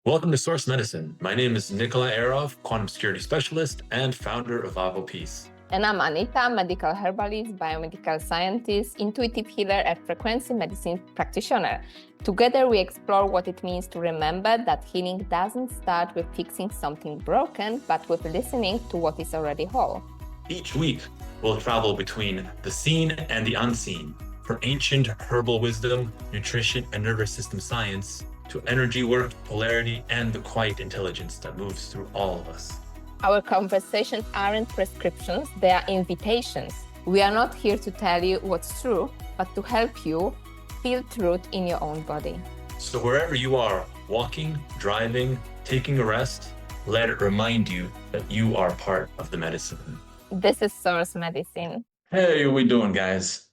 Welcome to Source Medicine. My name is Nikolay Ayerov, quantum security specialist and founder of Avo Peace. And I'm Anita, medical herbalist, biomedical scientist, intuitive healer, and frequency medicine practitioner. Together, we explore what it means to remember that healing doesn't start with fixing something broken, but with listening to what is already whole. Each week, we'll travel between the seen and the unseen, from ancient herbal wisdom, nutrition, and nervous system science, to energy work, polarity, and the quiet intelligence that moves through all of us. Our conversations aren't prescriptions, they are invitations. We are not here to tell you what's true, but to help you feel truth in your own body. So wherever you are, walking, driving, taking a rest, let it remind you that you are part of the medicine. This is Source Medicine. Hey, how we doing, guys?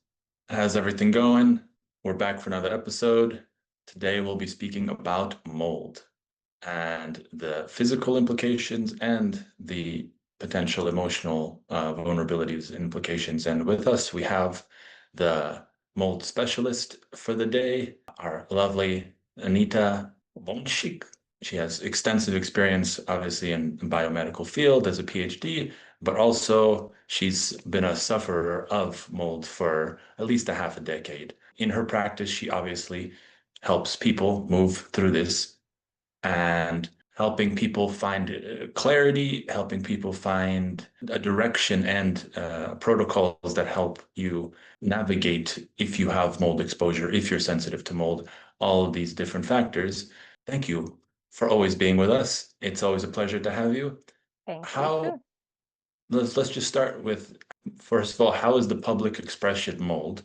How's everything going? We're back for another episode. Today we'll be speaking about mold and the physical implications and the potential emotional vulnerabilities and implications. And with us, we have the mold specialist for the day, our lovely Anita Wasik. She has extensive experience, obviously, in the biomedical field as a PhD, but also she's been a sufferer of mold for at least a half a decade. In her practice, she obviously helps people move through this and helping people find clarity, helping people find a direction and protocols that help you navigate if you have mold exposure, if you're sensitive to mold, all of these different factors. Thank you for always being with us. It's always a pleasure to have you. Thank How, you. let's just start with, first of all, how is the public expression mold,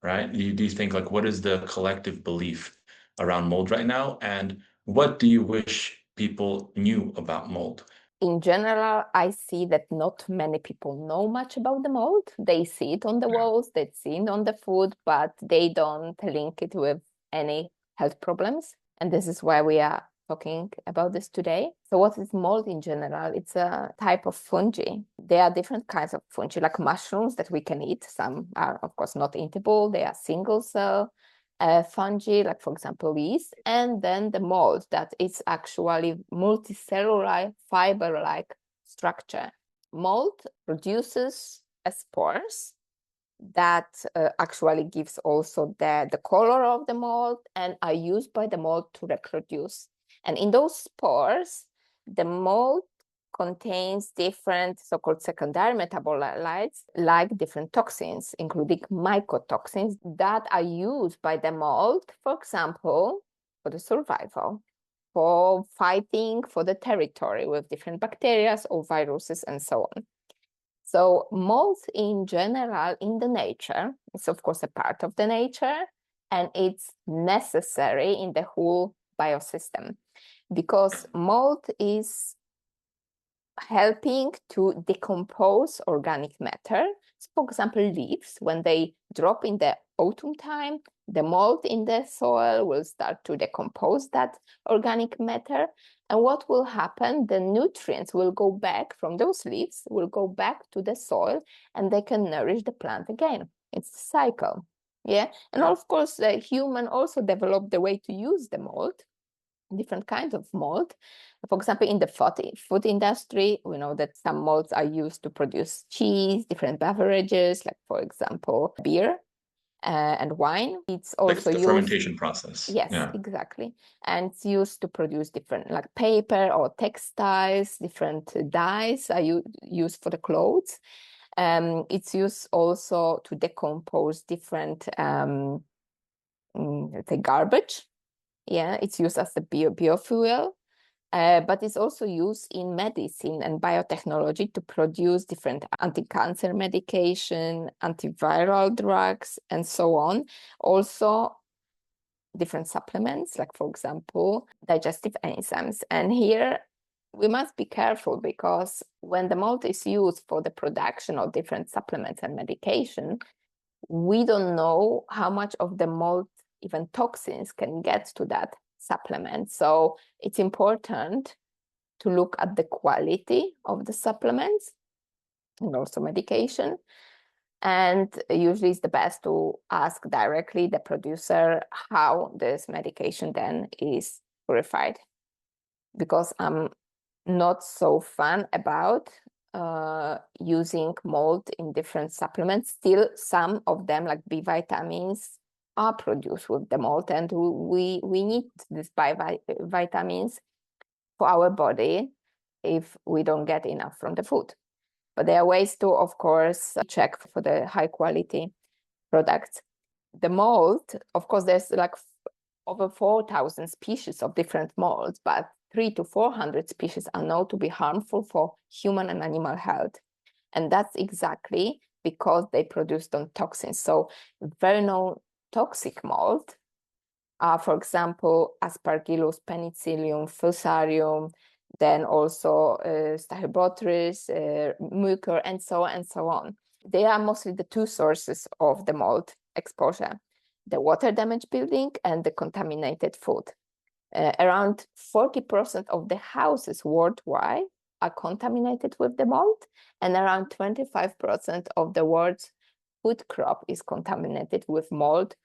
right? Do you think, like, what is the collective belief around mold right now? And what do you wish people knew about mold? In general, I see that not many people know much about the mold. They see it on the walls, they see it on the food, but they don't link it with any health problems. And this is why we are talking about this today. So what is mold in general? It's a type of fungi. There are different kinds of fungi, like mushrooms that we can eat. Some are, of course, not eatable. They are single cell fungi, like, for example, yeast, and then the mold that is actually multicellular fiber-like structure. Mold produces spores that actually gives also the color of the mold and are used by the mold to reproduce. And in those spores, the mold contains different so-called secondary metabolites, like different toxins, including mycotoxins that are used by the mold, for example, for the survival, for fighting for the territory with different bacteria or viruses and so on. So mold in general in the nature is, of course, a part of the nature, and it's necessary in the whole biosystem because mold is helping to decompose organic matter. So, for example, leaves, when they drop in the autumn time, the mold in the soil will start to decompose that organic matter. And what will happen? The nutrients will go back from those leaves, will go back to the soil, and they can nourish the plant again. It's a cycle. Yeah. And of course, the human also developed the way to use the mold, different kinds of mold. For example, in the food industry, we know that some molds are used to produce cheese, different beverages, like, for example, beer and wine. It's also Like the used fermentation process. Yes, Yeah. exactly. And it's used to produce different, like, paper or textiles. Different dyes are used for the clothes. It's used also to decompose different, let's say, garbage. Yeah, it's used as a biofuel, but it's also used in medicine and biotechnology to produce different anti-cancer medication, antiviral drugs, and so on. Also, different supplements, like, for example, digestive enzymes. And here we must be careful because when the mold is used for the production of different supplements and medication, we don't know how much of the mold, even toxins, can get to that supplement. So it's important to look at the quality of the supplements and also medication. And usually it's the best to ask directly the producer how this medication then is purified. because I'm not so fan about using mold in different supplements. Still, some of them, like B vitamins, are produced with the mold, and we need these vitamins for our body if we don't get enough from the food. But there are ways to, of course, check for the high quality products. The mold, of course, there's like over 4,000 species of different molds, but 300 to 400 species are known to be harmful for human and animal health. And that's exactly because they produce some toxins. So very known toxic mold are, for example, Aspergillus, Penicillium, Fusarium, then also Stachybotrys, Mucor, and so on and so on. They are mostly the two sources of the mold exposure: the water damage building and the contaminated food. Around 40% of the houses worldwide are contaminated with the mold, and around 25% of the world's food crop is contaminated with mold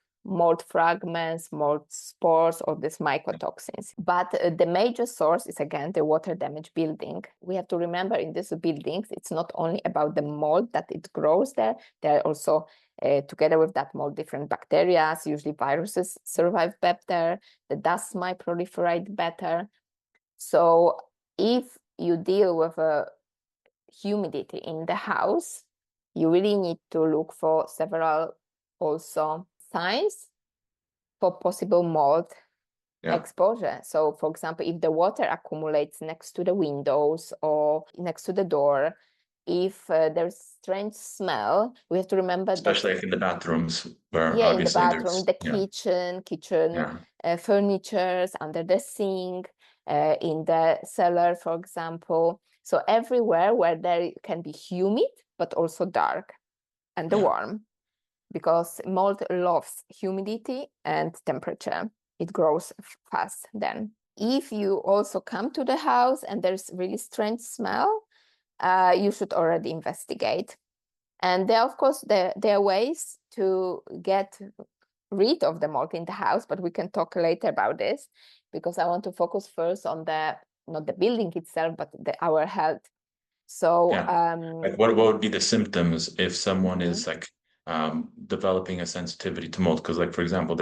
fragments, mold spores, or these mycotoxins. But the major source is, again, the water damage building. We have to remember in these buildings, it's not only about the mold that it grows there. There are also, together with that mold, different bacteria, usually viruses survive better. The dust might proliferate better. So if you deal with a humidity in the house, you really need to look for several also signs for possible mold exposure. So, for example, if the water accumulates next to the windows or next to the door, if there's strange smell, we have to remember especially like in the bathrooms, where in the obviously bathroom, the kitchen, furnitures, under the sink, in the cellar, for example. So everywhere where there can be humid, but also dark and warm, because mold loves humidity and temperature. It grows fast then. If you also come to the house and there's really strange smell, you should already investigate. And there, of course, there are ways to get rid of the mold in the house, but we can talk later about this, because I want to focus first on not the building itself, but our health. So like what would be the symptoms if someone is like developing a sensitivity to mold? Because, like, for example,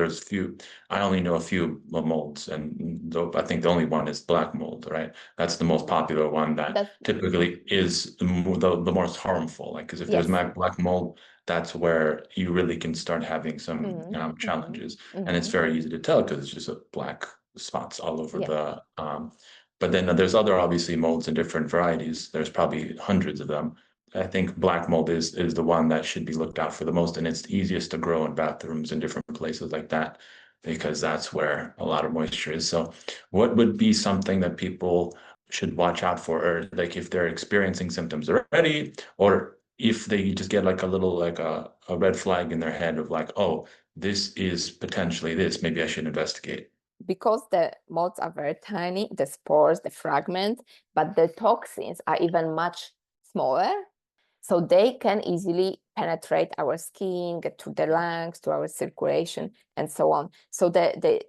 I only know a few molds, and I think the only one is black mold, right? That's the most popular one that typically is the most harmful. Like, because if there's black mold, that's where you really can start having some challenges. And it's very easy to tell because it's just a black spots all over the but then there's other obviously molds in different varieties. There's probably hundreds of them. I think black mold is the one that should be looked out for the most, and it's the easiest to grow in bathrooms and different places like that, because that's where a lot of moisture is. So what would be something that people should watch out for, or like if they're experiencing symptoms already, or if they just get like a little like a red flag in their head of like, oh, this is potentially this, maybe I should investigate? Because the molds are very tiny, the spores, the fragments, but the toxins are even much smaller. So they can easily penetrate our skin, get to the lungs, to our circulation, and so on. So the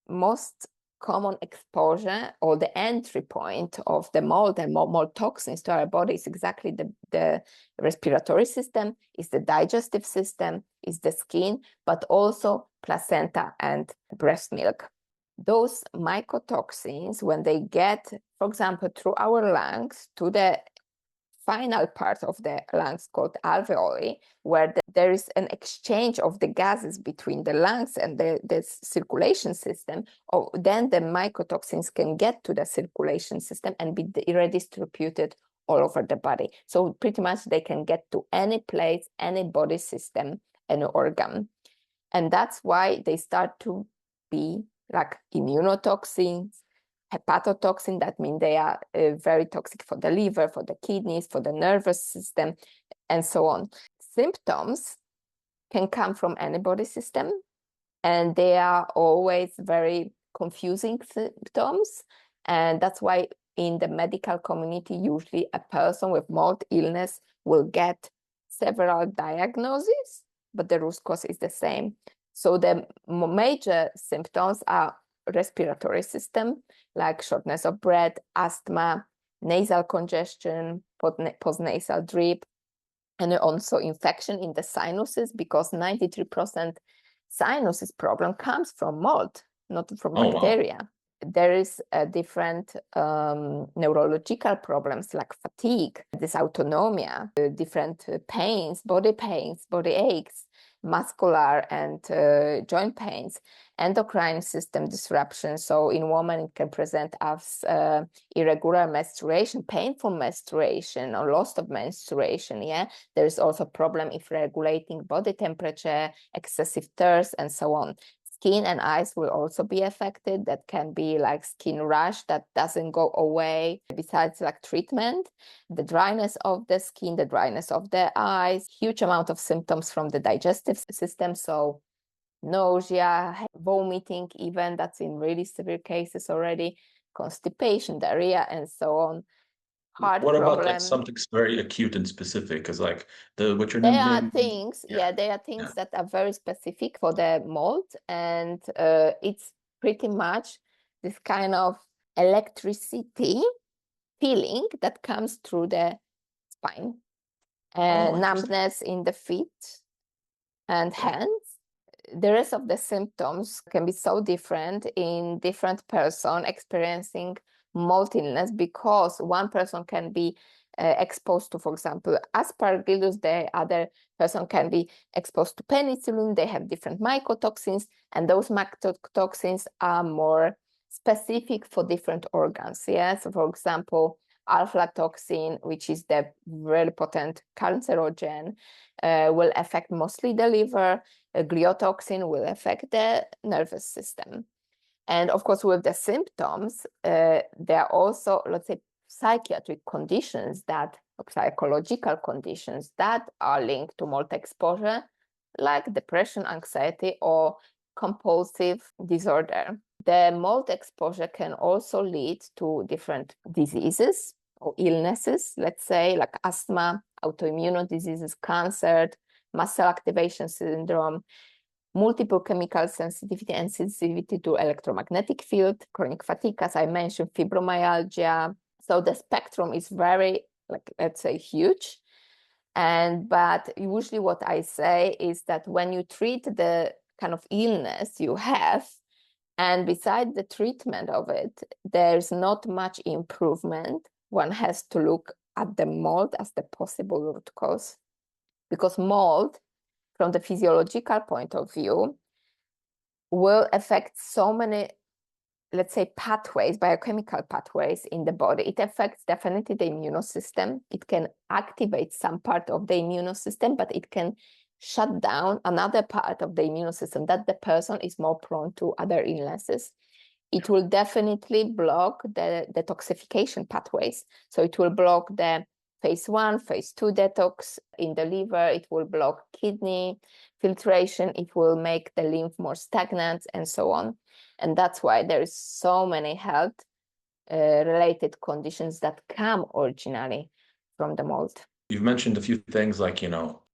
most common exposure, or the entry point of the mold and mold toxins to our body, is exactly the respiratory system, is the digestive system, is the skin, but also placenta and breast milk. Those mycotoxins, when they get, for example, through our lungs to the final part of the lungs called alveoli, where there is an exchange of the gases between the lungs and the circulation system, then the mycotoxins can get to the circulation system and be redistributed all over the body. So pretty much they can get to any place, any body system, any organ. And that's why they start to be like immunotoxins, hepatotoxin. That means they are very toxic for the liver, for the kidneys, for the nervous system, and so on. Symptoms can come from any body system, and they are always very confusing symptoms. And that's why in the medical community, usually a person with mold illness will get several diagnoses, but the root cause is the same. So the major symptoms are respiratory system, like shortness of breath, asthma, nasal congestion, postnasal drip, and also infection in the sinuses, because 93% sinuses problem comes from mold, not from bacteria. Wow. There is a different neurological problems like fatigue, dysautonomia, different pains, body aches, muscular and joint pains, endocrine system disruption. So in women, it can present as irregular menstruation, painful menstruation, or loss of menstruation. Yeah, there is also a problem if regulating body temperature, excessive thirst, and so on. Skin and eyes will also be affected. That can be like skin rash that doesn't go away. Besides like treatment, the dryness of the skin, the dryness of the eyes, huge amount of symptoms from the digestive system. So nausea, vomiting, even that's in really severe cases already, constipation, diarrhea, and so on. Heart what problem. about like something very acute and specific? Because like what you're there naming, are things, there are things that are very specific for the mold, and it's pretty much this kind of electricity feeling that comes through the spine, and numbness in the feet and hands. The rest of the symptoms can be so different in different person experiencing mold illness, because one person can be exposed to, for example, aspergillus, the other person can be exposed to penicillin. They have different mycotoxins, and those mycotoxins are more specific for different organs. Yeah, so for example, aflatoxin, which is the very potent cancerogen, will affect mostly the liver. Gliotoxin will affect the nervous system. And of course, with the symptoms, there are also, let's say, psychiatric conditions psychological conditions that are linked to mold exposure, like depression, anxiety, or compulsive disorder. The mold exposure can also lead to different diseases or illnesses, let's say, like asthma, autoimmune diseases, cancer, muscle activation syndrome, multiple chemical sensitivity and sensitivity to electromagnetic field, chronic fatigue, as I mentioned, fibromyalgia. So the spectrum is very, let's say, huge. But usually what I say is that when you treat the kind of illness you have, and beside the treatment of it, there's not much improvement, one has to look at the mold as the possible root cause. Because mold, from the physiological point of view, will affect so many, let's say, pathways, biochemical pathways in the body. It affects definitely the immune system. It can activate some part of the immune system, but it can shut down another part of the immune system that the person is more prone to other illnesses. It will definitely block the detoxification pathways. So it will block the phase 1, phase 2 detox in the liver. It will block kidney filtration. It will make the lymph more stagnant, and so on. And that's why there is so many health related conditions that come originally from the mold. You've mentioned a few things like,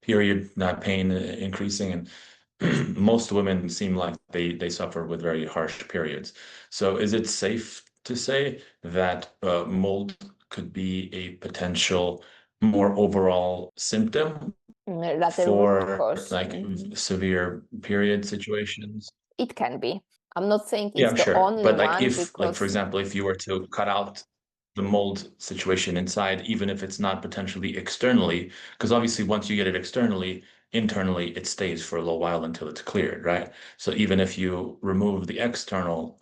period pain increasing, and most women seem like they suffer with very harsh periods. So is it safe to say that mold could be a potential more overall symptom for like severe period situations? It can be. I'm not saying it's the sure. only But like one, if, because like for example, if you were to cut out the mold situation inside, even if it's not potentially externally, because obviously once you get it externally, internally it stays for a little while until it's cleared, right? So even if you remove the external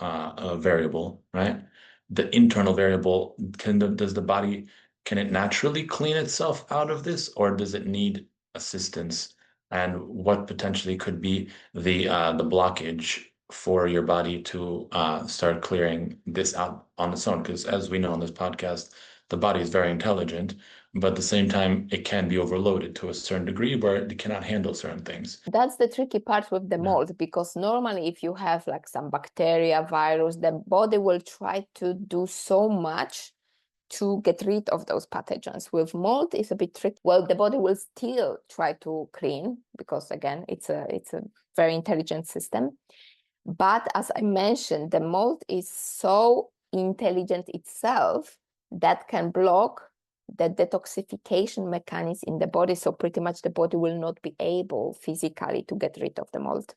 variable, right, the internal variable does the body, can it naturally clean itself out of this, or does it need assistance? And what potentially could be the blockage for your body to start clearing this out on its own? Because as we know on this podcast, the body is very intelligent, but at the same time, it can be overloaded to a certain degree where it cannot handle certain things. That's the tricky part with the mold, because normally if you have like some bacteria, virus, the body will try to do so much to get rid of those pathogens. With mold, it's a bit tricky. Well, the body will still try to clean, because again, it's a very intelligent system. But as I mentioned, the mold is so intelligent itself that can block the detoxification mechanism in the body. So pretty much the body will not be able physically to get rid of the mold.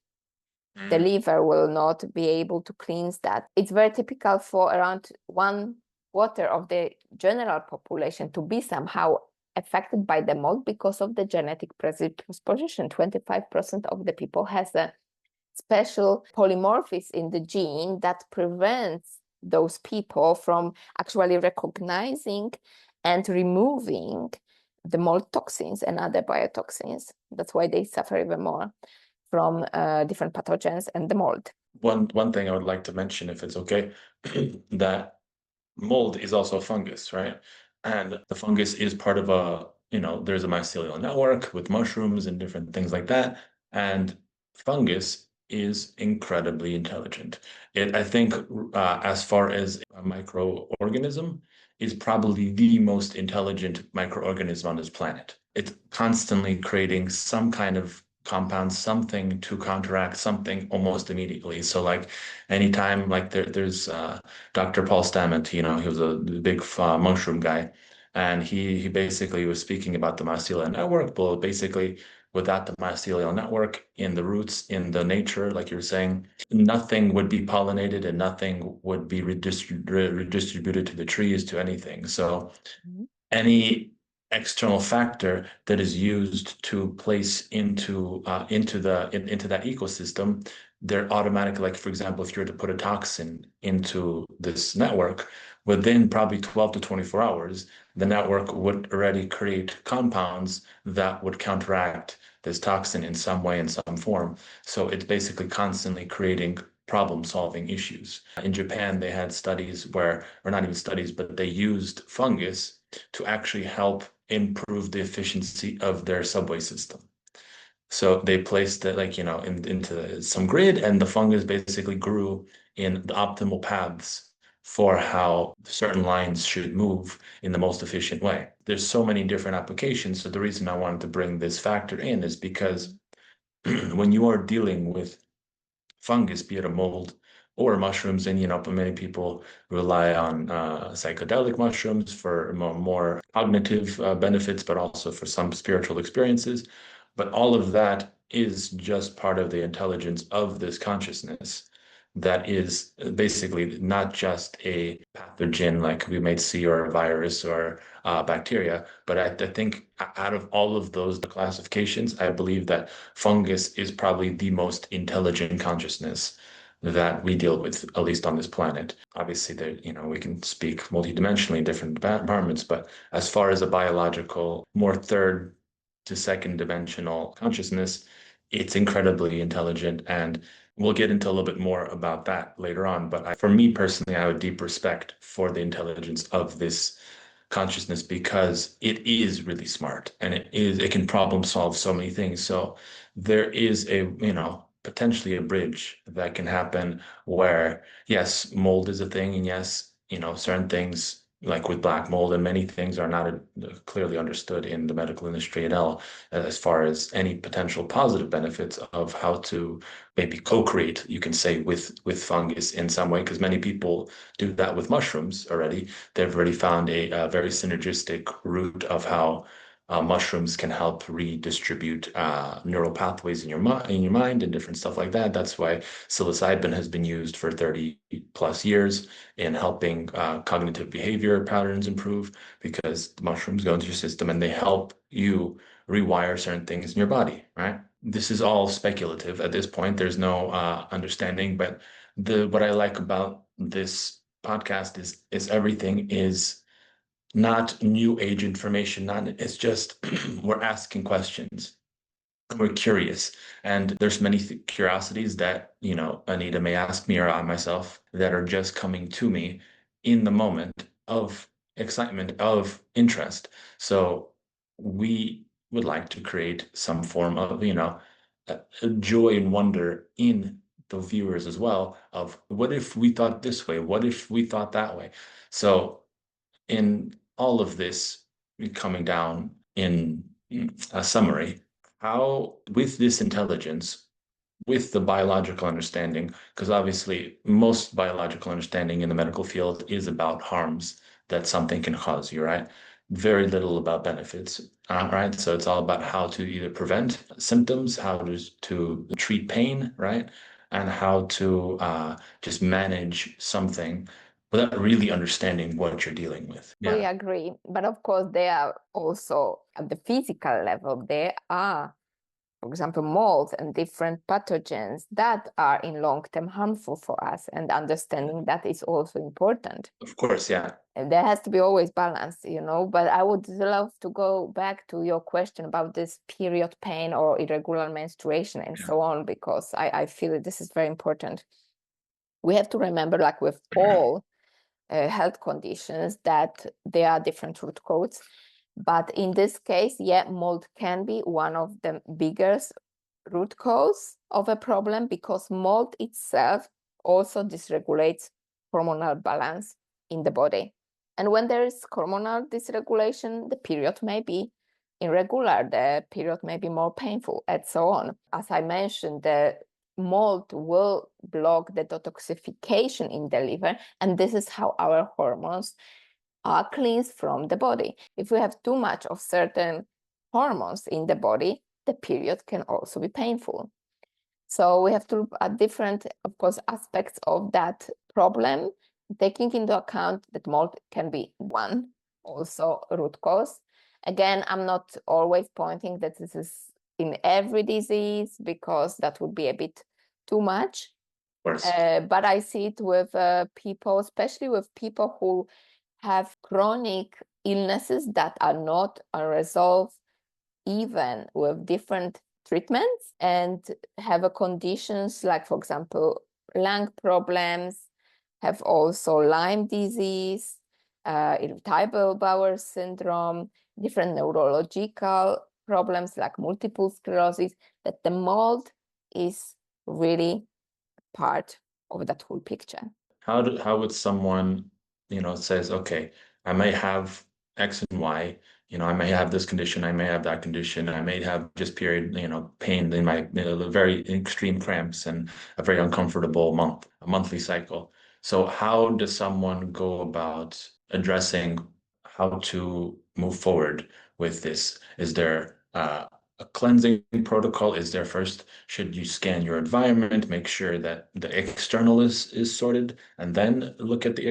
The liver will not be able to cleanse that. It's very typical for around 1/4 of the general population to be somehow affected by the mold because of the genetic predisposition. 25% of the people has a special polymorphism in the gene that prevents those people from actually recognizing and removing the mold toxins and other biotoxins. That's why they suffer even more from different pathogens and the mold. One thing I would like to mention, if it's okay, that mold is also a fungus, right? And the fungus is part of there's a mycelial network with mushrooms and different things like that. And fungus is incredibly intelligent. I think, as far as a microorganism, is probably the most intelligent microorganism on this planet. It's constantly creating some kind of compound, something to counteract something almost immediately. So like anytime like there's Dr. Paul Stamets, he was a big mushroom guy, and he basically was speaking about the mycelial network. Well, basically, without the mycelial network in the roots, in the nature, like you're saying, nothing would be pollinated and nothing would be redistributed to the trees, to anything. So any external factor that is used to place into that ecosystem, they're automatically, like for example, if you were to put a toxin into this network, within probably 12 to 24 hours, the network would already create compounds that would counteract this toxin in some way, in some form. So it's basically constantly creating problem-solving issues. In Japan, they had studies where, or not even studies, but they used fungus to actually help improve the efficiency of their subway system. So they placed it like, into some grid, and the fungus basically grew in the optimal paths for how certain lines should move in the most efficient way. There's so many different applications. So the reason I wanted to bring this factor in is because when you are dealing with fungus, be it a mold or mushrooms, and many people rely on psychedelic mushrooms for more cognitive benefits, but also for some spiritual experiences. But all of that is just part of the intelligence of this consciousness that is basically not just a pathogen like we might see, or a virus, or bacteria. But I think out of all of those classifications, I believe that fungus is probably the most intelligent consciousness that we deal with, at least on this planet. Obviously, there, we can speak multidimensionally in different environments, but as far as a biological, more third to second dimensional consciousness, it's incredibly intelligent. And we'll get into a little bit more about that later on. But for me personally, I have a deep respect for the intelligence of this consciousness, because it is really smart, and it can problem solve so many things. So there is potentially a bridge that can happen where, yes, mold is a thing, and yes, certain things like with black mold and many things are not clearly understood in the medical industry at all, as far as any potential positive benefits of how to maybe co-create, you can say, with fungus in some way, because many people do that with mushrooms already. They've already found a very synergistic route of how mushrooms can help redistribute neural pathways in your mind and different stuff like that. That's why psilocybin has been used for 30 plus years in helping cognitive behavior patterns improve, because the mushrooms go into your system and they help you rewire certain things in your body, right? This is all speculative at this point. There's no understanding, but what I like about this podcast is everything is not new age information. Not It's just we're asking questions. We're curious, and there's many curiosities that Anita may ask me, or I myself, that are just coming to me in the moment of excitement, of interest. So we would like to create some form of a joy and wonder in the viewers as well, of what if we thought this way, what if we thought that way. So in all of this, coming down in a summary, how, with this intelligence, with the biological understanding, because obviously most biological understanding in the medical field is about harms that something can cause you, right? Very little about benefits, right? So it's all about how to either prevent symptoms, how to treat pain, right? And how to just manage something without really understanding what you're dealing with. We Yeah, agree. But of course, they are also at the physical level, there are, for example, molds and different pathogens that are in long term harmful for us. And understanding that is also important. of course, yeah. And there has to be always balance, but I would love to go back to your question about this period pain or irregular menstruation and Yeah. so on, because I feel that this is very important. We have to remember, like with all health conditions, that there are different root causes. But in this case, yeah, mold can be one of the biggest root cause of a problem, because mold itself also dysregulates hormonal balance in the body. And when there is hormonal dysregulation, the period may be irregular, the period may be more painful, and so on. As I mentioned, the mold will block the detoxification in the liver, and this is how our hormones are cleansed from the body. If we have too much of certain hormones in the body, the period can also be painful. So we have to look at different, of course, aspects of that problem, taking into account that mold can be one also root cause. Again, I'm not always pointing that this is in every disease, because that would be a bit too much. Of course. But I see it with people, especially with people who have chronic illnesses that are not unresolved, even with different treatments, and have a conditions like, for example, lung problems, have also Lyme disease, irritable bowel syndrome, different neurological problems like multiple sclerosis, that the mold is really part of that whole picture. How would someone, says, okay, I may have X and Y, I may have this condition, I may have that condition, I may have just period, pain in my very extreme cramps and a very uncomfortable a monthly cycle. So how does someone go about addressing how to move forward with this? Is there a cleansing protocol? Is there first, should you scan your environment, make sure that the external is sorted, and then look at the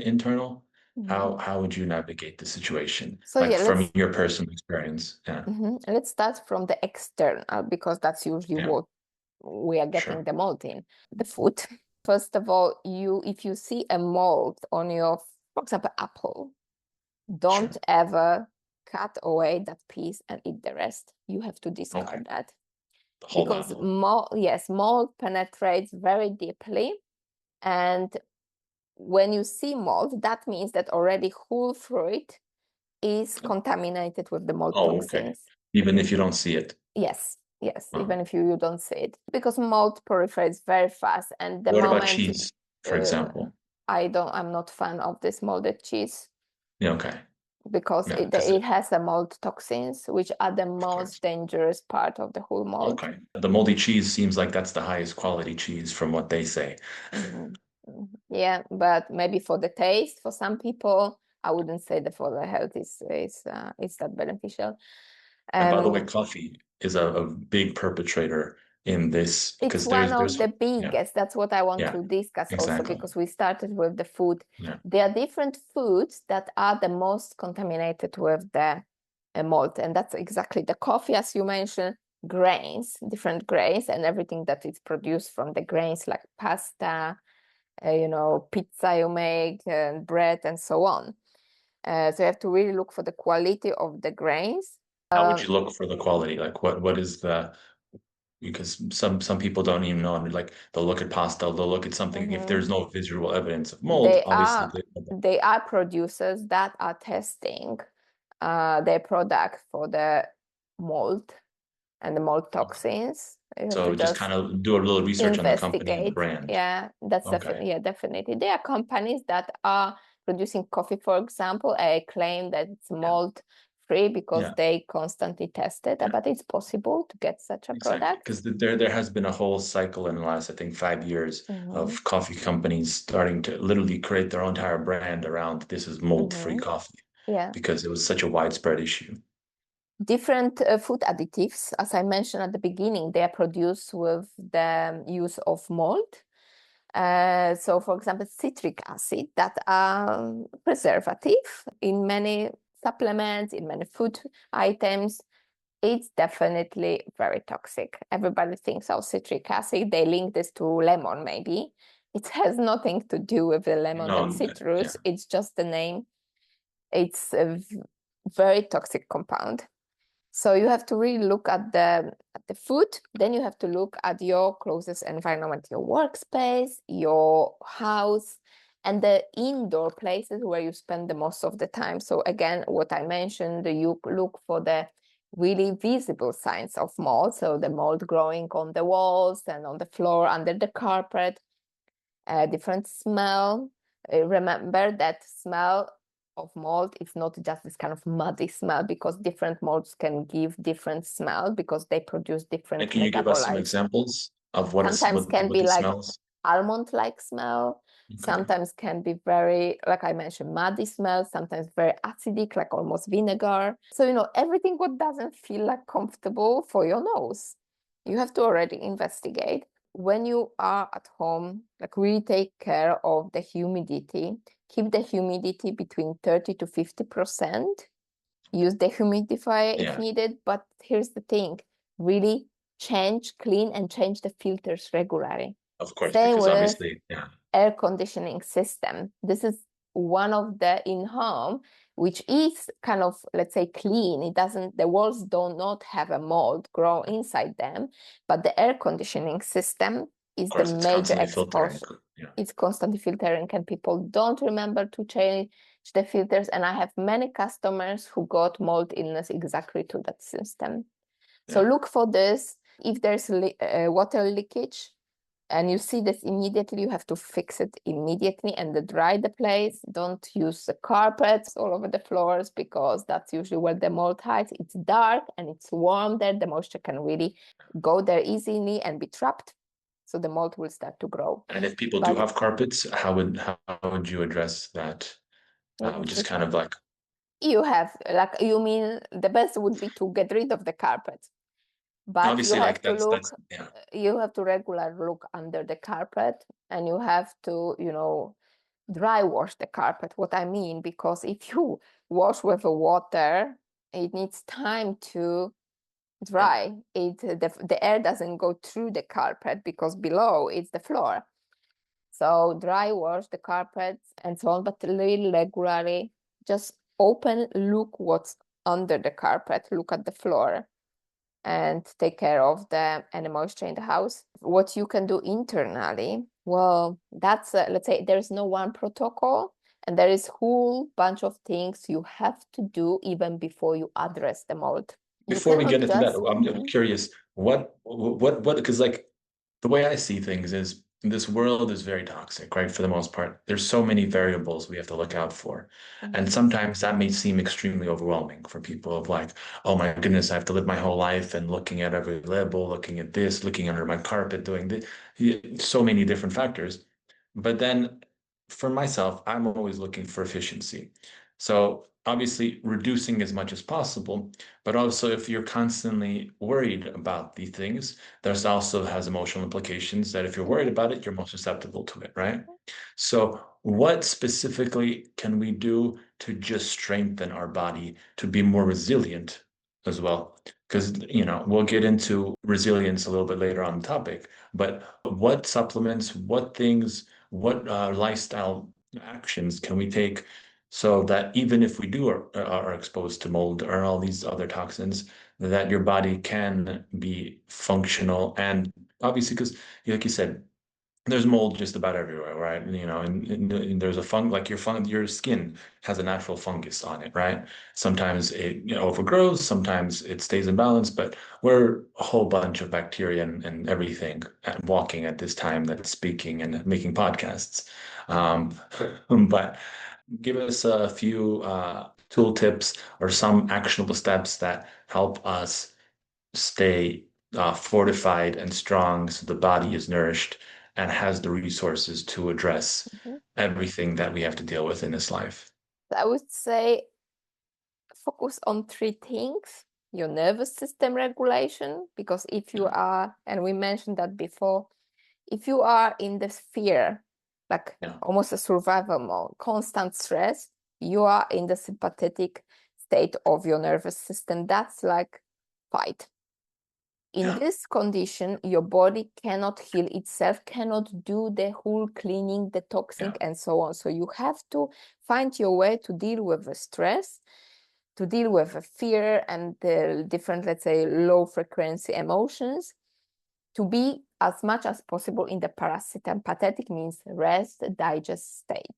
internal? How would you navigate the situation? So Like yeah, from your personal experience? Yeah. let's start from the external, because that's usually Yeah, what we are getting sure. the mold in. The food. First of all, if you see a mold on your, for example, apple, don't Sure. ever cut away that piece and eat the rest. You have to Okay. discard that, The whole because apple. mold penetrates very deeply, and when you see mold, that means that already whole fruit is contaminated with the mold Oh, okay. toxins. Even if you don't see it. Yes, Wow. even if you don't see it, because mold proliferates very fast, and the What about moment cheese, for uh, example? I'm not fan of this molded cheese, Yeah, okay. because Yeah, it, because it has a mold toxins, which are the of course. most dangerous part of the whole mold. Okay. The moldy cheese seems like that's the highest quality cheese from what they say. Mhm. Yeah, but maybe for the taste, for some people, I wouldn't say that for the health is that beneficial. And by the way, Um, coffee is a big perpetrator in this It's because one of there's the yeah, biggest. That's what I want yeah, to discuss also, exactly. because we started with the food. Yeah. There are different foods that are the most contaminated with the mold, and that's exactly the coffee, as you mentioned, grains, different grains, and everything that is produced from the grains, like pasta, pizza you make, and bread, and so on. So you have to really look for the quality of the grains. How would you look for the quality? Like what is the because some people don't even know. And like they'll look at pasta, they'll look at something. If Mhm. there's no visual evidence of mold, They obviously are producers that are testing their product for the mold and the mold okay. toxins. You have to So just just kind of do a little research on the company and the investigate. brand. Yeah, that's Okay. definitely. There are companies that are producing coffee, for example. I claim that it's Yeah. mold free because Yeah, they constantly test it, yeah, but it's possible to get such a exactly. product. Because there has been a whole cycle in the last, I think, 5 years Hmm. of coffee companies starting to literally create their entire brand around this is mold-free Hmm. coffee Yeah. because it was such a widespread issue. Different food additives, as I mentioned at the beginning, they are produced with the use of mold. So, for example, citric acid that are preservative in many supplements, in many food items. It's definitely very toxic. Everybody thinks of citric acid. They link this to lemon, maybe. It has nothing to do with the lemon and No, yeah, citrus. It's just the name. It's a very toxic compound. So you have to really look at the food. Then you have to look at your closest environment, your workspace, your house, and the indoor places where you spend the most of the time. So again, what I mentioned, you look for the really visible signs of mold. So the mold growing on the walls and on the floor, under the carpet, different smell. Remember that smell of mold is not just this kind of muddy smell, because different molds can give different smell because they produce and different can you give us some metabolites. examples of Sometimes can what be it like smells? almond-like smell. Okay. Sometimes can be very, like I mentioned, muddy smell. Sometimes very acidic, like almost vinegar. So, everything what doesn't feel like comfortable for your nose, you have to already investigate. When you are at home, like really take care of the humidity. Keep the humidity between 30 to 50%. Use the humidifier if Yeah, needed. But here's the thing, really clean and change the filters regularly. of course, Same because with obviously, yeah, air conditioning system. This is one of the in-home, which is kind of, let's say, clean. The walls do not have a mold grow inside them, but the air conditioning system of is the course, it's major constantly filtering. exposure. Yeah. It's constantly filtering, and people don't remember to change the filters. And I have many customers who got mold illness exactly to that system. So Yeah. look for this. If there's water leakage, and you see this immediately, you have to fix it immediately and dry the place. Don't use the carpets all over the floors, because that's usually where the mold hides. It's dark and it's warm there. The moisture can really go there easily and be trapped. So the mold will start to grow. And if people do But have carpets, how would you address that? what is Just the kind of like you have, like, you mean the best would be to get rid of the carpet, but you obviously have like to that's look, yeah, you have to regularly look under the carpet, and you have to, dry wash the carpet. What I mean, because if you wash with water, it needs time to yeah. dry. The air doesn't go through the carpet because below it's the floor. So dry wash the carpets and so on, but really regularly, just look what's under the carpet, look at the floor, and take care of any moisture in the house. What you can do internally, well, that's let's say there's no one protocol, and there is whole bunch of things you have to do even before you address the mold. You Before we cannot get into that, just I'm curious, what, because like the way I see things is this world is very toxic, right? For the most part, there's so many variables we have to look out for. And Mhm. sometimes that may seem extremely overwhelming for people of like, oh my goodness, I have to live my whole life and looking at every label, looking at this, looking under my carpet, doing this, so many different factors. But then for myself, I'm always looking for efficiency. So obviously reducing as much as possible, but also if you're constantly worried about these things, there's also has emotional implications that if you're worried Mhm. about it, you're more susceptible to it, right? So what specifically can we do to just strengthen our body to be more resilient as well? Because, we'll get into resilience a little bit later on the topic, but what supplements, what things, what lifestyle actions can we take so that even if we are exposed to mold or all these other toxins, that your body can be functional and obviously because like you said, there's mold just about everywhere, right? And there's a like your skin has a natural fungus on it, right? Sometimes it overgrows, sometimes it stays in balance, but we're a whole bunch of bacteria and everything walking at this time that's speaking and making podcasts. Um, but give us a few tooltips or some actionable steps that help us stay fortified and strong so the body is nourished and has the resources to address Mhm. everything that we have to deal with in this life. I would say focus on three things. Your nervous system regulation, because if you are, and we mentioned that before, if you are in this fear, like Yeah. almost a survival mode, constant stress, you are in the sympathetic state of your nervous system. That's like fight. In Yeah. this condition, your body cannot heal itself, cannot do the whole cleaning, detoxing, Yeah. and so on. So you have to find your way to deal with the stress, to deal with the fear and the different, let's say, low frequency emotions, to be as much as possible in the parasympathetic, means rest, digest state.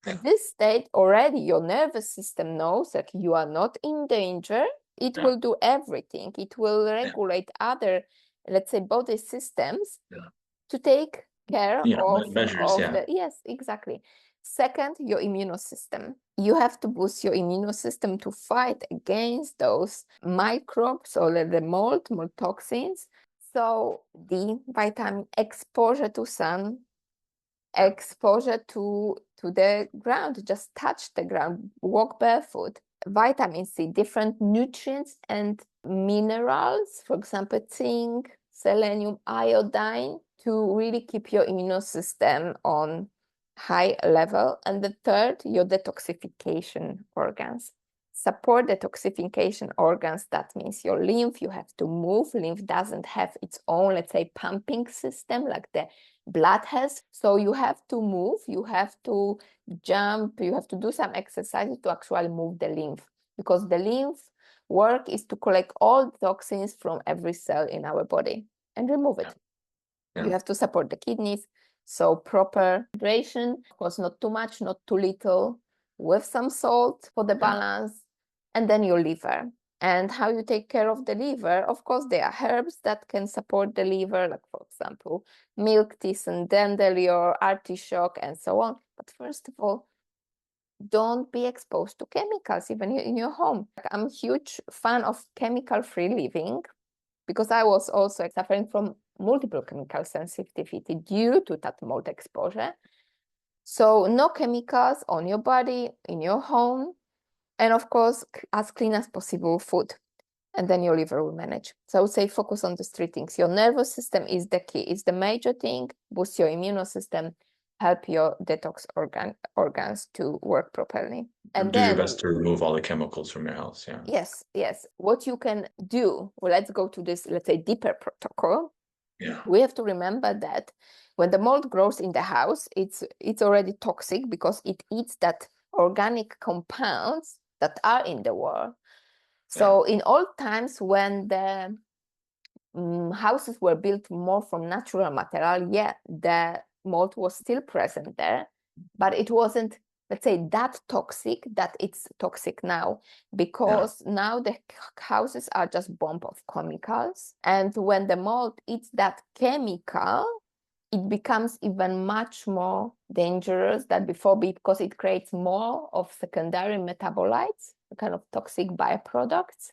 Yeah. This state already your nervous system knows that you are not in danger. It Yeah. will do everything. It will Yeah. regulate other, let's say, body systems Yeah. to take care You know, measures, of yeah. the, yes, exactly. Second, your immune system. You have to boost your immune system to fight against those microbes or the mold toxins. So the vitamin exposure to sun, Yeah. exposure to the ground, just touch the ground, walk barefoot. Vitamin C, different nutrients and minerals, for example, zinc, selenium, iodine, to really keep your immune system on high level. And the third, your detoxification organs. Support detoxification organs. That means your lymph, you have to move. Lymph doesn't have its own, let's say, pumping system like the blood has. So you have to move, you have to jump, you have to do some exercises to actually move the lymph, because the lymph work is to collect all toxins from every cell in our body and remove it. Yeah. You have to support the kidneys. So proper hydration, of course, not too much, not too little, with some salt for the Yeah. balance, and then your liver. And how you take care of the liver, of course, there are herbs that can support the liver, like, for example, milk tea and dandelion, artichoke, and so on. But first of all, don't be exposed to chemicals, even in your home. I'm a huge fan of chemical-free living, because I was also suffering from multiple chemical sensitivity due to that mold exposure. So no chemicals on your body, in your home, and of course, as clean as possible food. And then your liver will manage. So I would say focus on these three things. Your nervous system is the key, is the major thing. Boost your immune system, help your detox organs to work properly. And Do your then, best to remove all the chemicals from your house. Yeah. yes, what you can do, well, let's go to this, let's say, deeper protocol. Yeah. We have to remember that when the mold grows in the house, it's already toxic because it eats that organic compounds that are in the wall. So in old times, when the houses were built more from natural material, yeah, the mold was still present there, but it wasn't, let's say, that toxic that it's toxic now, because now the houses are just bomb of chemicals. And when the mold eats that chemical, it becomes even much more dangerous than before, because it creates more of secondary metabolites, kind of toxic byproducts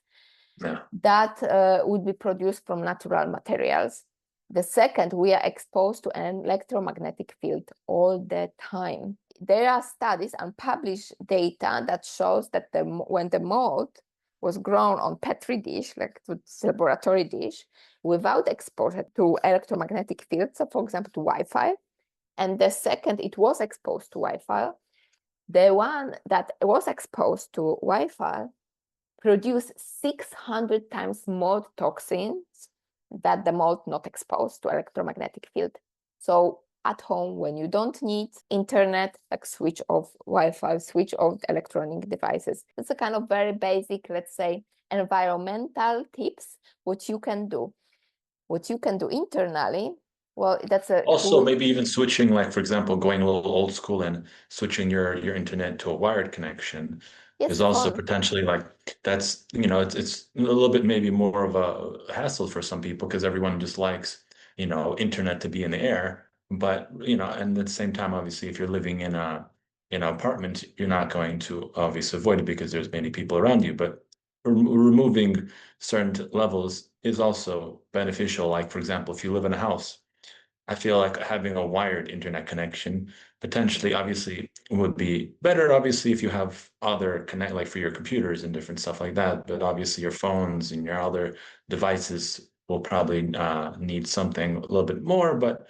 Yeah. that would be produced from natural materials. The second, we are exposed to an electromagnetic field all the time. There are studies and published data that shows that when the mold was grown on Petri dish, like laboratory dish, without exposure to electromagnetic fields, so for example, to Wi-Fi, and the second, it was exposed to Wi-Fi, the one that was exposed to Wi-Fi produce 600 times more toxins that the mold not exposed to electromagnetic field. So at home, when you don't need internet, like switch off Wi-Fi, switch off electronic devices. It's a kind of very basic, let's say, environmental tips, what you can do. What you can do internally, well, that's a Also, tool. maybe even switching, like for example, going a little old school and switching your internet to a wired connection Yes, is also phone. potentially like that's it's a little bit maybe more of a hassle for some people because everyone just likes internet to be in the air. But and at the same time, obviously, if you're living in in an apartment, you're not going to obviously avoid it because there's many people around you, but removing certain levels is also beneficial. Like, for example, if you live in a house, I feel like having a wired internet connection potentially, obviously, would be better, obviously, if you have other connect, like for your computers and different stuff like that. But obviously, your phones and your other devices will probably need something a little bit more. But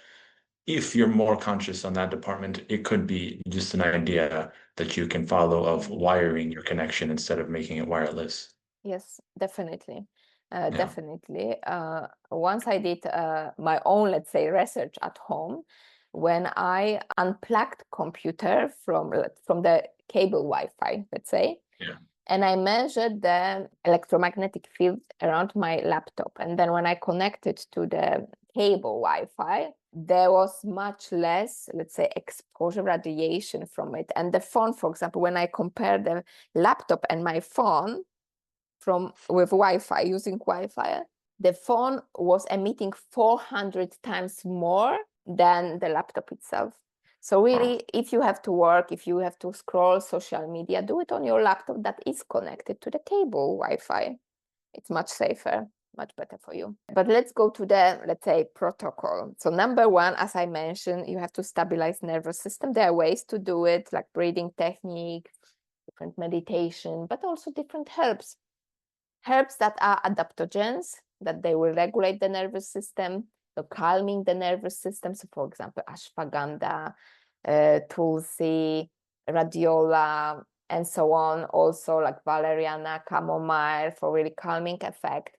if you're more conscious on that department, it could be just an idea that you can follow of Yeah. wiring your connection instead of making it wireless. Yes, definitely. Yeah. Definitely. Once I did my own, let's say, research at home, when I unplugged computer from the cable Wi-Fi, let's say, Yeah. and I measured the electromagnetic field around my laptop. And then when I connected to the cable Wi-Fi, there was much less, let's say, exposure radiation from it. And the phone, for example, when I compare the laptop and my phone with Wi-Fi, using Wi-Fi, the phone was emitting 400 times more than the laptop itself. So really, if you have to work, if you have to scroll social media, do it on your laptop that is connected to the cable Wi-Fi. It's much safer, much better for you. But let's go to the, let's say, protocol. So number one, as I mentioned, you have to stabilize nervous system. There are ways to do it, like breathing technique, different meditation, but also different herbs. Herbs that are adaptogens, that they will regulate the nervous system, so calming the nervous system. So for example, ashwagandha, tulsi, radiola, and so on. Also like valeriana, chamomile for really calming effect.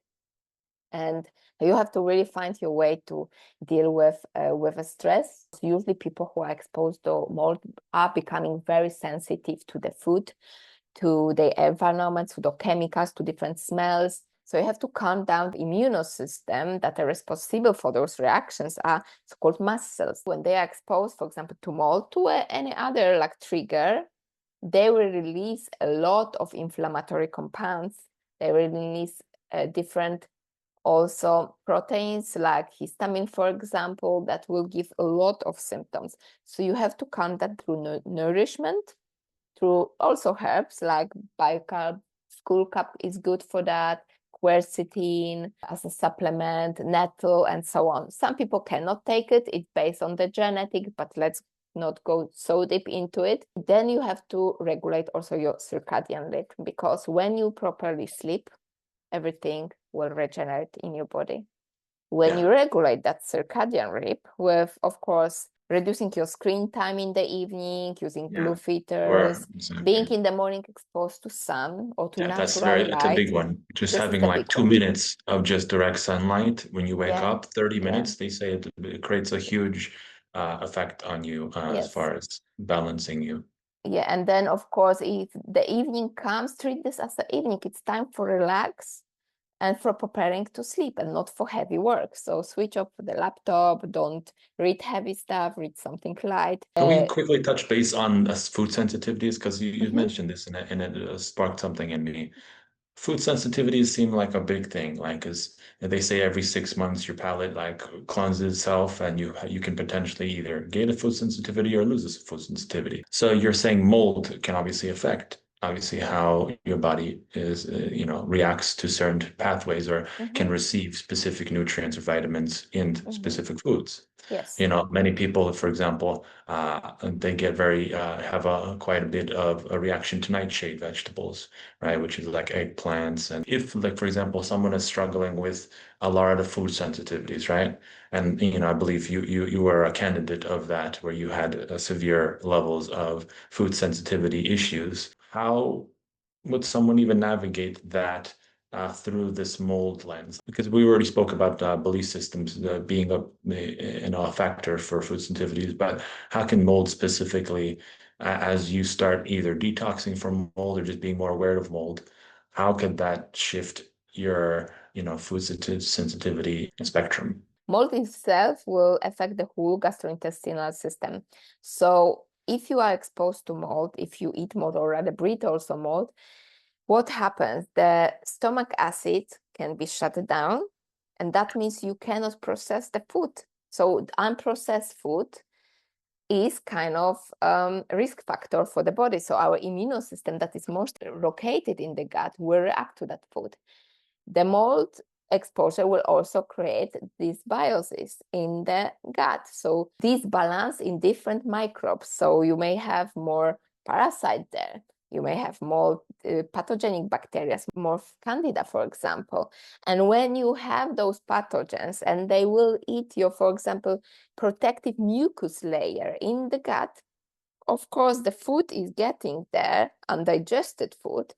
And you have to really find your way to deal with a stress. Usually people who are exposed to mold are becoming very sensitive to the food, to the environment, to the chemicals, to different smells. So you have to calm down the immune system that are responsible for those reactions are so-called mast cells. When they are exposed, for example, to mold, to any other like trigger, they will release a lot of inflammatory compounds. They will release different also proteins like histamine, for example, that will give a lot of symptoms. So you have to calm that through nourishment, through also herbs like bicarb, skullcap is good for that, quercetin as a supplement, nettle, and so on. Some people cannot take it. It's based on the genetic, but let's not go so deep into it. Then you have to regulate also your circadian rhythm, because when you properly sleep, everything will regenerate in your body. When Yeah. you regulate that circadian rhythm with, of course, reducing your screen time in the evening, using blue Yeah. Or filters, being exactly. in the morning exposed to sun or to Yeah, natural it's a light, big one. Just this is having the like big two one. minutes of just direct sunlight when you wake Yeah, up, 30 yeah, minutes, they say it creates a huge effect on you as yes. far as balancing you. Yeah, and then of course, if the evening comes, treat this as the evening. It's time for relax and for preparing to sleep and not for heavy work. So switch off the laptop, don't read heavy stuff, read something light. Can we quickly touch base on food sensitivities? Because you Mhm. mentioned this and it sparked something in me. Food sensitivities seem like a big thing, like as they say every 6 months your palate like cleanses itself and you can potentially either gain a food sensitivity or lose a food sensitivity. So you're saying mold can obviously affect obviously how your body is reacts to certain pathways or can Mhm. receive specific nutrients or vitamins in Mhm. specific foods. Yes. You know, many people, for example, they get very have a quite a bit of a reaction to nightshade vegetables, right? Which is like eggplants. And if, like, for example, someone is struggling with a lot of food sensitivities, right? And I believe you were a candidate of that, where you had severe levels of food sensitivity issues. How would someone even navigate that through this mold lens? Because we already spoke about belief systems being a factor for food sensitivities, but how can mold specifically, as you start either detoxing from mold or just being more aware of mold, how could that shift your, food sensitivity spectrum? Mold itself will affect the whole gastrointestinal system. So if you are exposed to mold, if you eat mold or rather breathe also mold, what happens? The stomach acid can be shut down, and that means you cannot process the food. So unprocessed food is kind of risk factor for the body. So our immune system that is most located in the gut will react to that food. The mold exposure will also create dysbiosis in the gut. So disbalance in different microbes. So you may have more parasite there. You may have more pathogenic bacteria, more candida, for example. And when you have those pathogens and they will eat your, for example, protective mucus layer in the gut, of course, the food is getting there, undigested food,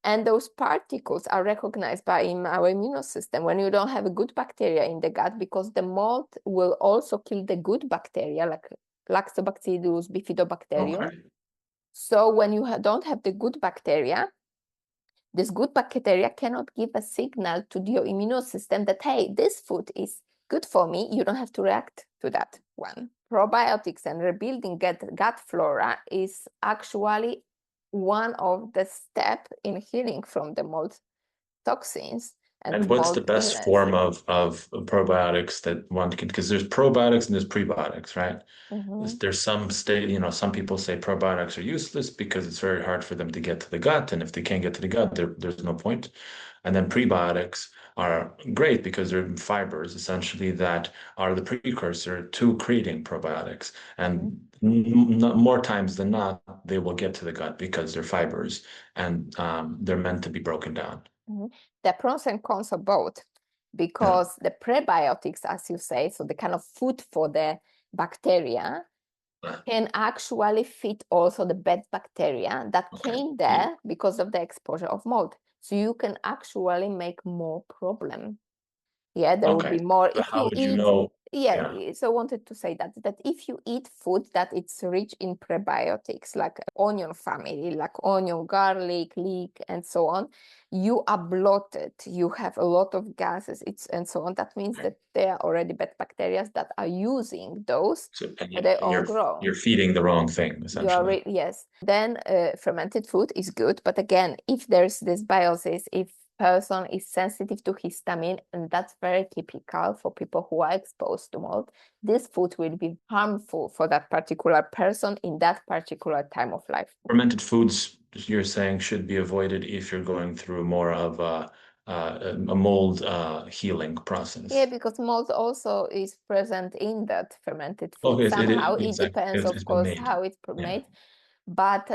and those particles are recognized by our immune system when you don't have a good bacteria in the gut, because the mold will also kill the good bacteria like Lactobacillus, Bifidobacterium. Okay. So when you don't have the good bacteria, this good bacteria cannot give a signal to your immune system that, hey, this food is good for me. You don't have to react to that one. Probiotics and rebuilding gut flora is actually one of the steps in healing from the mold toxins and what's the mold best illness. form of probiotics that one can, because there's probiotics and there's prebiotics, right? There's some some people say probiotics are useless because it's very hard for them to get to the gut. And if they can't get to the gut, there's no point. And then prebiotics are great because they're fibers essentially that are the precursor to creating probiotics. And more times than not, they will get to the gut because they're fibers and they're meant to be broken down. The pros and cons of both, because the prebiotics, as you say, so the kind of food for the bacteria, can actually fit also the bad bacteria that came there because of the exposure of mold. So you can actually make more problem. Yeah, there will be more. But If how you would eat, you know? so I wanted to say that if you eat food that it's rich in prebiotics, like onion family, like onion, garlic, leek, and so on, you are bloated. You have a lot of gases, and so on. That means that there are already bad bacteria that are using those for their own growth. You're feeding the wrong thing, essentially. Yes. Then fermented food is good, but again, if there's this dysbiosis, if person is sensitive to histamine, and that's very typical for people who are exposed to mold, this food will be harmful for that particular person in that particular time of life. Fermented foods, you're saying, should be avoided if you're going through more of a mold healing process. Yeah, because mold also is present in that fermented food Okay, somehow. It exactly. depends, of It's been course, made. how it's made. But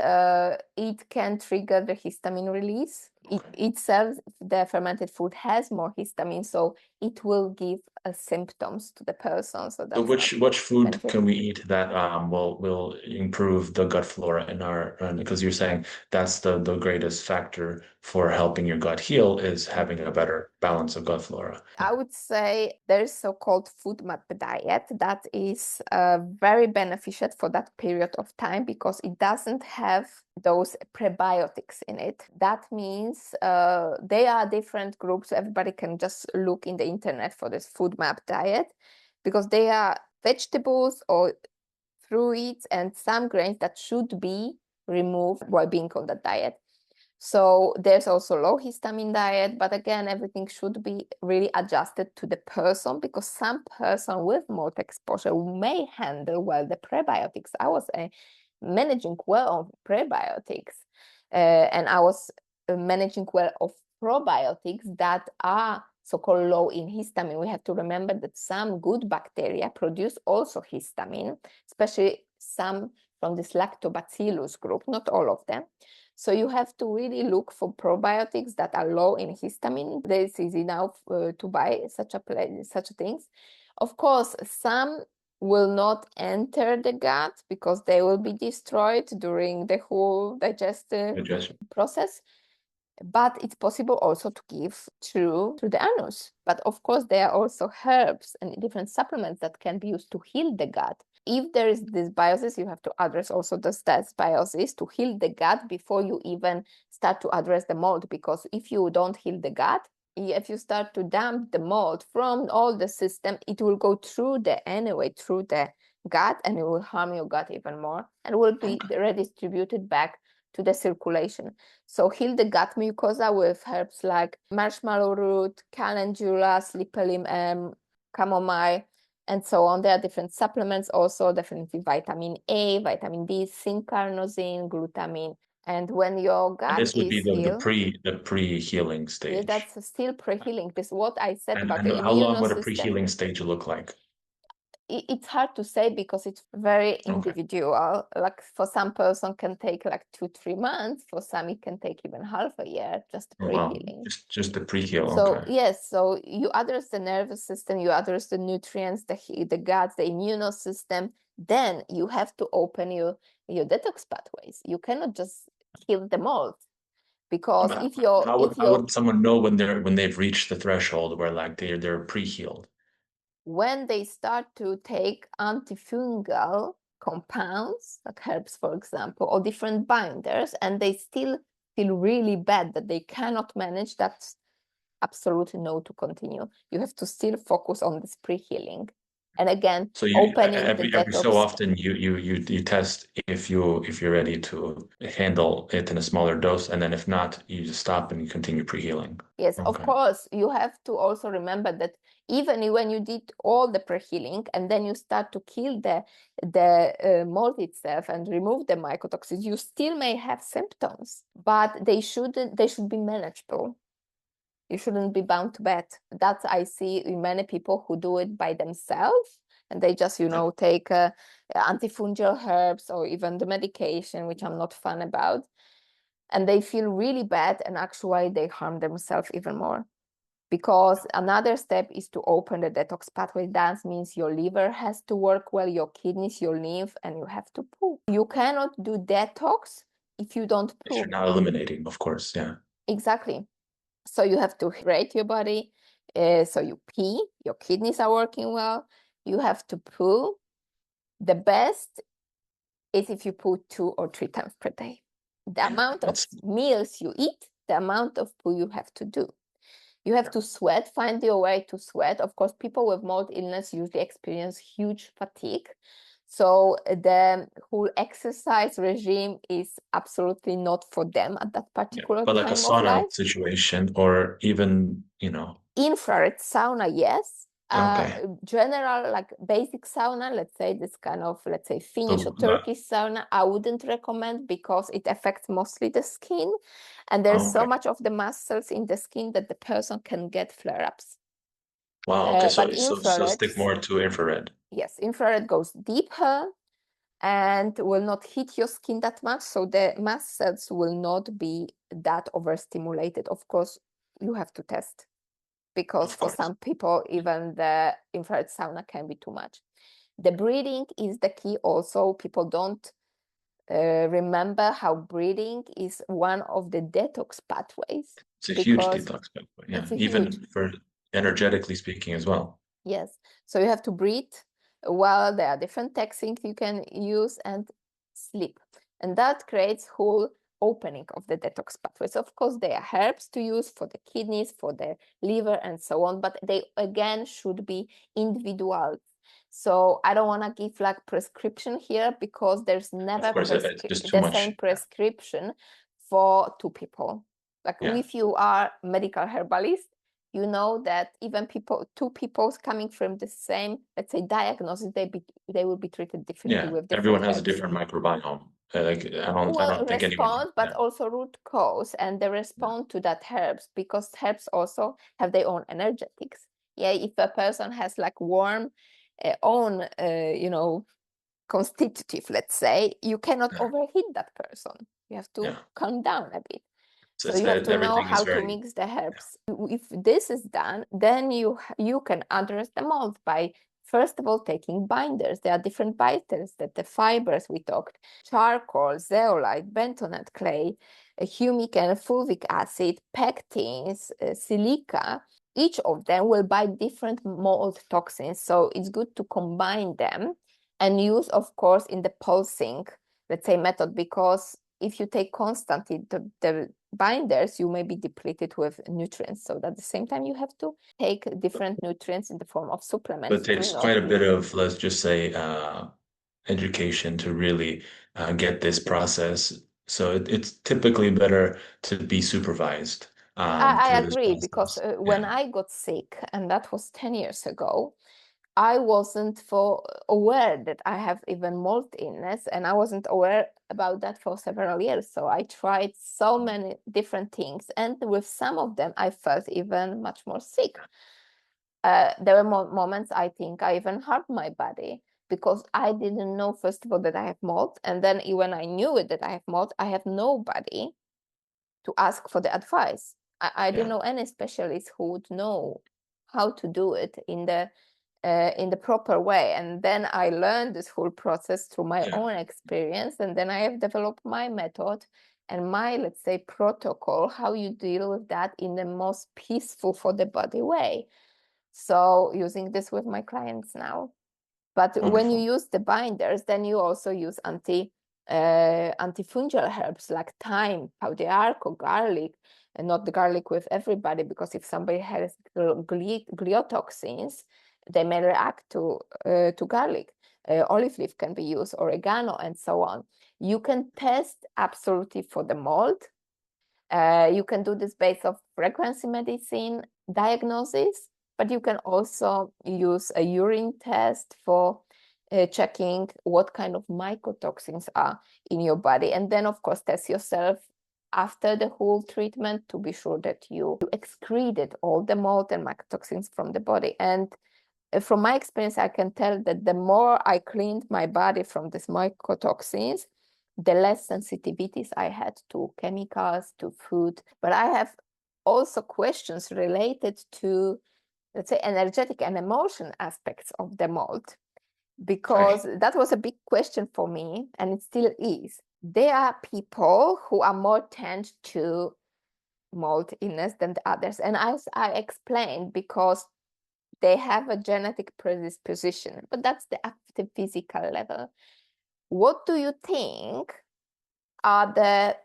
it can trigger the histamine release. It itself, the fermented food has more histamine, so it will give symptoms to the person. So So that's which food benefit. can we eat that will improve the gut flora in our, because you're saying that's the greatest factor for helping your gut heal is having a better balance of gut flora. I would say there's so-called food map diet that is very beneficial for that period of time because it doesn't have those prebiotics in it. That means they are different groups. Everybody can just look in the internet for this food map diet because they are vegetables or fruits and some grains that should be removed while being on the diet. So there's also low histamine diet, but again, everything should be really adjusted to the person because some person with mold exposure may handle well the prebiotics. I was managing well on prebiotics, and I was managing well of probiotics that are so-called low in histamine. We have to remember that some good bacteria produce also histamine, especially some from this lactobacillus group, not all of them. So you have to really look for probiotics that are low in histamine. It's easy now to buy such things. Of course, some will not enter the gut because they will be destroyed during the whole digestive process. But it's possible also to give through the anus. But of course, there are also herbs and different supplements that can be used to heal the gut. If there is this dysbiosis, you have to address also the dysbiosis to heal the gut before you even start to address the mold. Because if you don't heal the gut, if you start to dump the mold from all the system, it will go through the gut and it will harm your gut even more and will be redistributed back to the circulation. So heal the gut mucosa with herbs like marshmallow root, calendula, sleepy chamomile, and so on. There are different supplements also, definitely vitamin A, vitamin D, zinc, carnosine, glutamine. And when your And gut this would be is healed, the pre-healing yeah, stage. that's still pre-healing. This is what I said about And the how long immune would a system. pre-healing stage look like? It's hard to say because it's very Okay. individual. Like for some person can take like 2-3 months. For some it can take even half a year, just Oh, wow. pre-healing. Just the pre-heal. So Okay. yes, so you address the nervous system, you address the nutrients, the gut, the immune system. Then you have to open your detox pathways. You cannot just kill the mold because But if how your would someone know when they've reached the threshold where like they're pre-healed? when they start to take antifungal compounds, like herbs, for example, or different binders, and they still feel really bad that they cannot manage, that's absolutely no to continue. You have to still focus on this pre-healing. And again, So you opening the every so detox. often you test if you're ready to handle it in a smaller dose, and then if not, you just stop and you continue pre-healing. Yes, of Okay. course, you have to also remember that even when you did all the pre-healing and then you start to kill the mold itself and remove the mycotoxins, you still may have symptoms, but they should be manageable. You shouldn't be bound to bed. That I see in many people who do it by themselves, and they just take antifungal herbs or even the medication, which I'm not fun about, and they feel really bad, and actually they harm themselves even more. Because another step is to open the detox pathway. That means your liver has to work well, your kidneys, your lymph, and you have to poo. You cannot do detox if you don't If you're poo. not eliminating, of course, yeah. Exactly. So you have to hydrate your body. So you pee, your kidneys are working well. You have to poo. The best is if you poo 2 or 3 times per day. The amount of That's meals you eat, the amount of poo you have to do. You have to sweat, find your way to sweat. Of course, people with mold illness usually experience huge fatigue. So the whole exercise regime is absolutely not for them at that yeah. particular But like a time of sauna life. situation, or even, Infrared sauna, yes. okay. General, like basic sauna, let's say this kind of, let's say Finnish or So, Turkish sauna, I wouldn't recommend because it affects mostly the skin. And there's so okay. much of the muscles in the skin that the person can get flare-ups. Wow. Okay. But So infrared, stick more to infrared. yes, infrared goes deeper and will not hit your skin that much. So the mast cells will not be that overstimulated. Of course, you have to test because Of for course. some people, even the infrared sauna can be too much. The breathing is the key also. People don't remember how breathing is one of the detox pathways It's a huge because detox pathway. Yeah. it's a huge, Even for energetically speaking as well. yes. So you have to breathe while there are different techniques you can use and sleep. And that creates whole opening of the detox pathways. Of course, there are herbs to use for the kidneys, for the liver, and so on, but they again should be individual. So I don't want to give like prescription here because there's Of never course, it's just too the same much. prescription for two people. Like Yeah. if you are medical herbalist, you know that even two people coming from the same, let's say, diagnosis, they will be treated differently Yeah. with different Everyone has a herbs. different microbiome. Like I Well, don't think anyone. respond, but Yeah. also root cause, and they respond to that herbs because herbs also have their own energetics. Yeah, if a person has like warm own, constitutive, let's say, you cannot Yeah. overheat that person. You have to Yeah. calm down a bit. So So you have to know everything is how to very. mix the Yeah. herbs. If this is done, then you can address the mold by first of all taking binders. There are different binders that the fibers we talked: charcoal, zeolite, bentonite clay, humic and fulvic acid, pectins, silica. Each of them will bind different mold toxins. So it's good to combine them and use, of course, in the pulsing, let's say, method, because if you take constantly the binders, you may be depleted with nutrients. So at the same time, you have to take different nutrients in the form of But supplements it to takes not quite a bit be. of, let's just say, education to really get this process. So it's typically better to be supervised I through this agree because process. when Yeah. I got sick, and that was 10 years ago, I wasn't aware that I have even mold illness, and I wasn't aware about that for several years. So I tried so many different things, and with some of them, I felt even much more sick. There were moments I think I even hurt my body because I didn't know, first of all, that I have mold, and then when I knew it that I have mold, I have nobody to ask for the advice. I didn't know any specialist who would know how to do it in the proper way. And then I learned this whole process through my own experience, and then I have developed my method and my, let's say, protocol, how you deal with that in the most peaceful for the body way. So using this with my clients now. But when you use the binders, then you also use antifungal herbs like thyme, powder, garlic, and not the garlic with everybody, because if somebody has gliotoxins, they may react to garlic. Olive leaf can be used, oregano, and so on. You can test absolutely for the mold. You can do this based of frequency medicine diagnosis, but you can also use a urine test for checking what kind of mycotoxins are in your body. And then, of course, test yourself after the whole treatment to be sure that you excreted all the mold and mycotoxins from the body. And from my experience, I can tell that the more I cleaned my body from these mycotoxins, the less sensitivities I had to chemicals, to food. But I have also questions related to, let's say, energetic and emotion aspects of the mold, because that was a big question for me, and it still is. There are people who are more tend to mold illness than the others. And as I explained, because they have a genetic predisposition, but that's the physical level. What do you think are the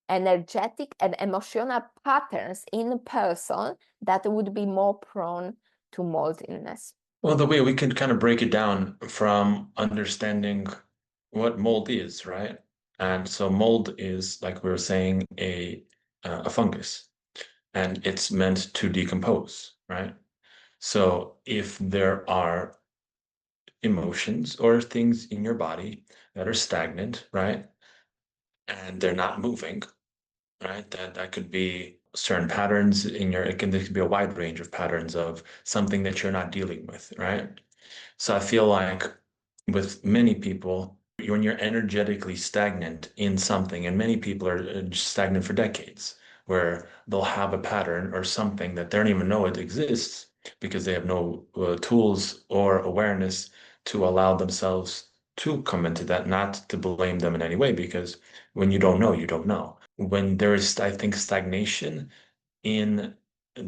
energetic and emotional patterns in a person that would be more prone to mold illness? Well, the way we can kind of break it down from understanding what mold is, right? And so mold is, like we were saying, a fungus, and it's meant to decompose, right? So if there are emotions or things in your body that are stagnant, right? And they're not moving, right? That could be certain patterns in your, there could be a wide range of patterns of something that you're not dealing with, right? So I feel like with many people, when you're energetically stagnant in something, and many people are stagnant for decades, where they'll have a pattern or something that they don't even know it exists because they have no tools or awareness to allow themselves to come into that, not to blame them in any way, because when you don't know, you don't know. When there is, I think, stagnation in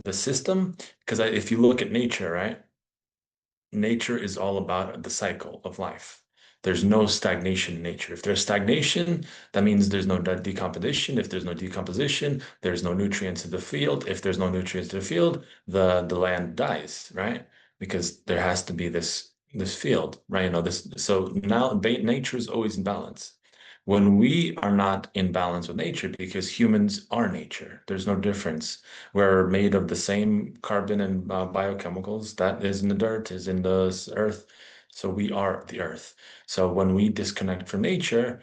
the system, because if you look at nature, right? Nature is all about the cycle of life. There's no stagnation in nature. If there's stagnation, that means there's no decomposition. If there's no decomposition, there's no nutrients in the field. If there's no nutrients in the field, the land dies, right? Because there has to be this field, right? You know, this. So now nature is always in balance. When we are not in balance with nature, because humans are nature, there's no difference. We're made of the same carbon and biochemicals that is in the dirt, is in the earth. So we are the earth. So when we disconnect from nature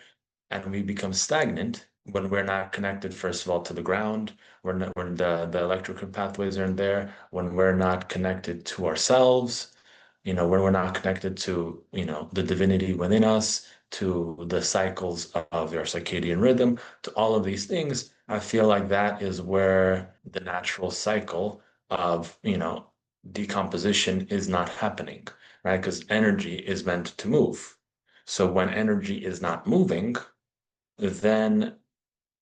and we become stagnant, when we're not connected, first of all, to the ground, when the electrical pathways aren't there, when we're not connected to ourselves, you know, when we're not connected to, you know, the divinity within us, to the cycles of your circadian rhythm, to all of these things, I feel like that is where the natural cycle of, you know, decomposition is not happening, right? Because energy is meant to move. So when energy is not moving, then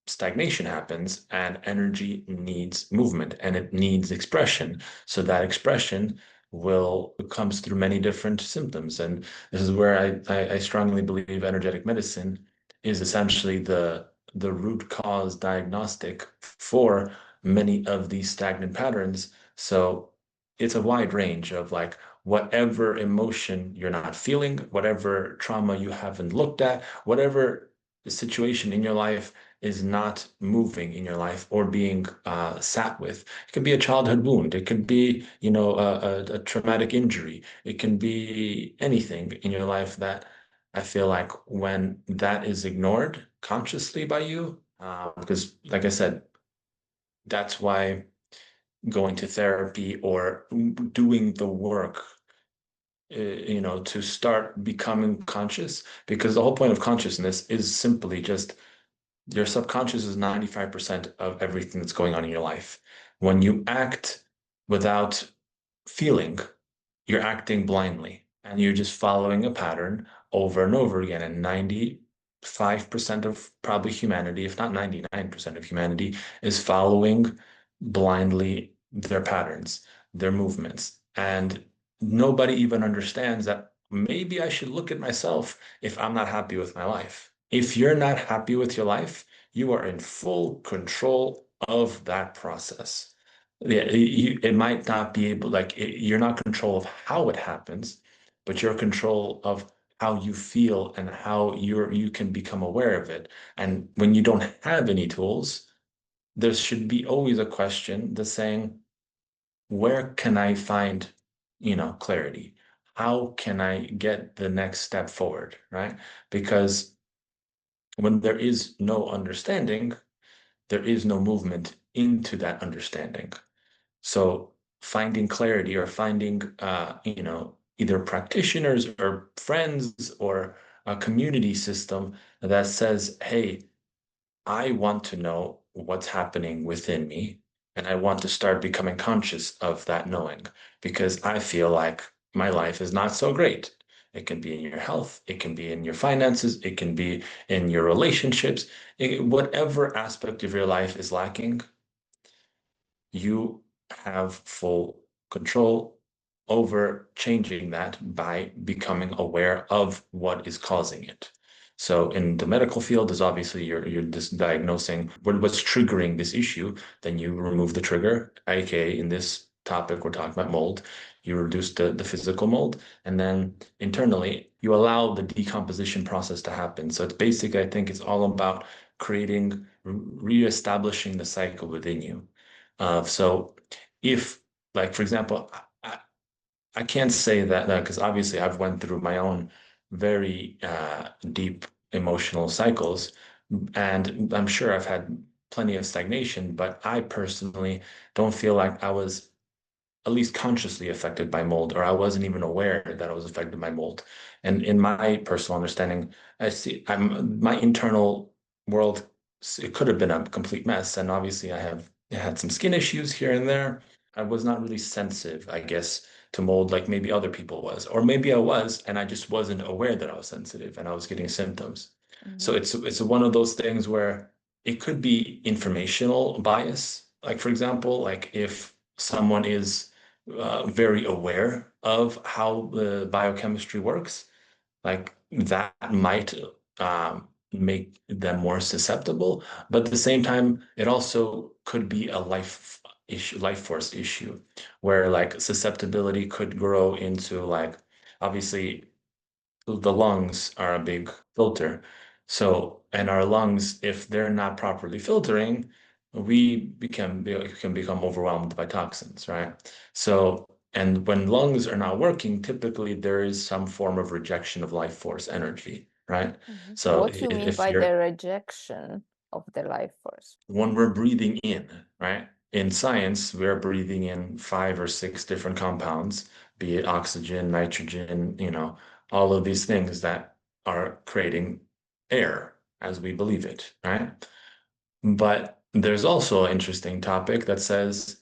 stagnation happens and energy needs movement and it needs expression. So that expression will comes through many different symptoms. And this is where I strongly believe energetic medicine is essentially the root cause diagnostic for many of these stagnant patterns. So it's a wide range of like whatever emotion you're not feeling, whatever trauma you haven't looked at, whatever situation in your life is not moving in your life or being sat with. It could be a childhood wound. It could be, a traumatic injury. It can be anything in your life that I feel like when that is ignored consciously by you, because like I said, that's why going to therapy or doing the work, to start becoming conscious, because the whole point of consciousness is simply just your subconscious is 95% of everything that's going on in your life. When you act without feeling, you're acting blindly and you're just following a pattern over and over again. And 95% of probably humanity, if not 99% of humanity, is following blindly their patterns, their movements. And nobody even understands that maybe I should look at myself if I'm not happy with my life. If you're not happy with your life, you are in full control of that process. Yeah, it might not be able, like, you're not in control of how it happens, but you're in control of how you feel and how you can become aware of it. And when you don't have any tools, there should be always a question that's saying, where can I find, clarity? How can I get the next step forward, right? Because when there is no understanding, there is no movement into that understanding. So finding clarity or finding, either practitioners or friends or a community system that says, hey, I want to know what's happening within me, and I want to start becoming conscious of that knowing because I feel like my life is not so great. It can be in your health, it can be in your finances, it can be in your relationships. Whatever aspect of your life is lacking, you have full control over changing that by becoming aware of what is causing it. So in the medical field is obviously you're just diagnosing what's triggering this issue, then you remove the trigger, aka in this topic we're talking about mold, you reduce the physical mold, and then internally you allow the decomposition process to happen. So it's basically, I think it's all about creating, reestablishing the cycle within you. So if, like, for example, I can't say that because obviously I've went through my own very deep emotional cycles, and I'm sure I've had plenty of stagnation, but I personally don't feel like I was at least consciously affected by mold, or I wasn't even aware that I was affected by mold. And in my personal understanding, I see my internal world, it could have been a complete mess. And obviously I had some skin issues here and there. I was not really sensitive, I guess, to mold like maybe other people was, or maybe I was, and I just wasn't aware that I was sensitive and I was getting symptoms. So Mhm. it's one of those things where it could be informational bias. Like for example, like if someone is very aware of how the biochemistry works, like that might make them more susceptible. But at the same time, it also could be a life issue, life force issue, where like susceptibility could grow into like, obviously the lungs are a big filter. So, and our lungs, if they're not properly filtering, can become overwhelmed by toxins, right? So, and when lungs are not working, typically there is some form of rejection of life force energy, right? Mhm. So, What you mean if by you're the rejection of the life force? when we're breathing in, right? In science, we're breathing in 5 or 6 different compounds, be it oxygen, nitrogen, all of these things that are creating air as we believe it, right? But there's also an interesting topic that says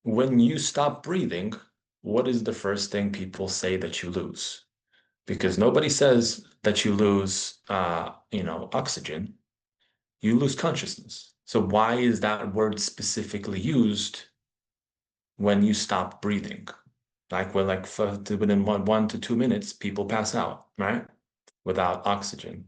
when you stop breathing, what is the first thing people say that you lose? Because nobody says that you lose, oxygen, you lose consciousness. So why is that word specifically used when you stop breathing? Like when within 1 to 2 minutes, people pass out, right? Without oxygen.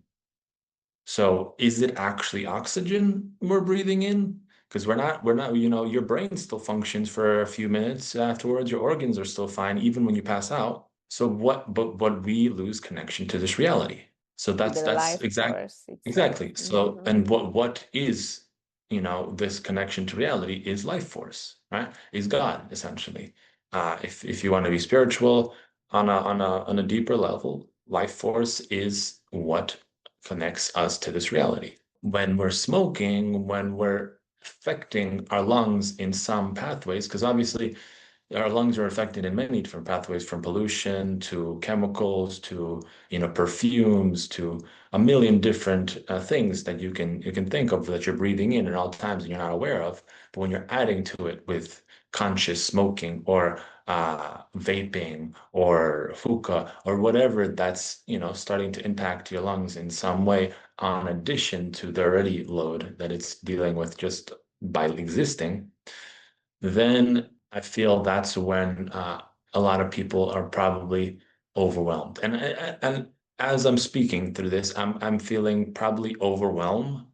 So is it actually oxygen we're breathing in? Because we're not, your brain still functions for a few minutes afterwards, your organs are still fine, even when you pass out. So but we lose connection to this reality. So with the that's life force itself. exactly. So and what is, this connection to reality is life force, right? Is God essentially. If you want to be spiritual on a deeper level, life force is what connects us to this reality. When we're smoking, when we're affecting our lungs in some pathways, because obviously our lungs are affected in many different pathways, from pollution to chemicals to perfumes to a million different things that you can think of that you're breathing in at all times and you're not aware of. But when you're adding to it with conscious smoking or vaping or hookah or whatever, that's starting to impact your lungs in some way, on addition to the already load that it's dealing with just by existing, then I feel that's when a lot of people are probably overwhelmed. And as I'm speaking through this, I'm feeling probably overwhelmed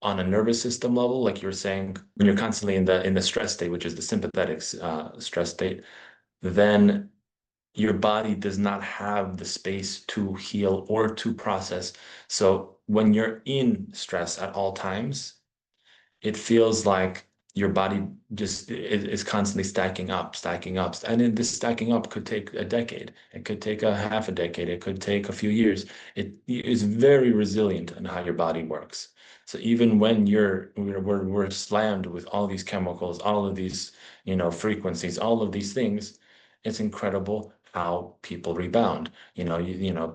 on a nervous system level, like you were saying, when you're constantly in the stress state, which is the sympathetic stress state, then your body does not have the space to heal or to process. So when you're in stress at all times, it feels like your body just is constantly stacking up. And then this stacking up could take a decade. It could take a half a decade. It could take a few years. It is very resilient in how your body works. So even when we're slammed with all these chemicals, all of these, frequencies, all of these things, it's incredible how people rebound.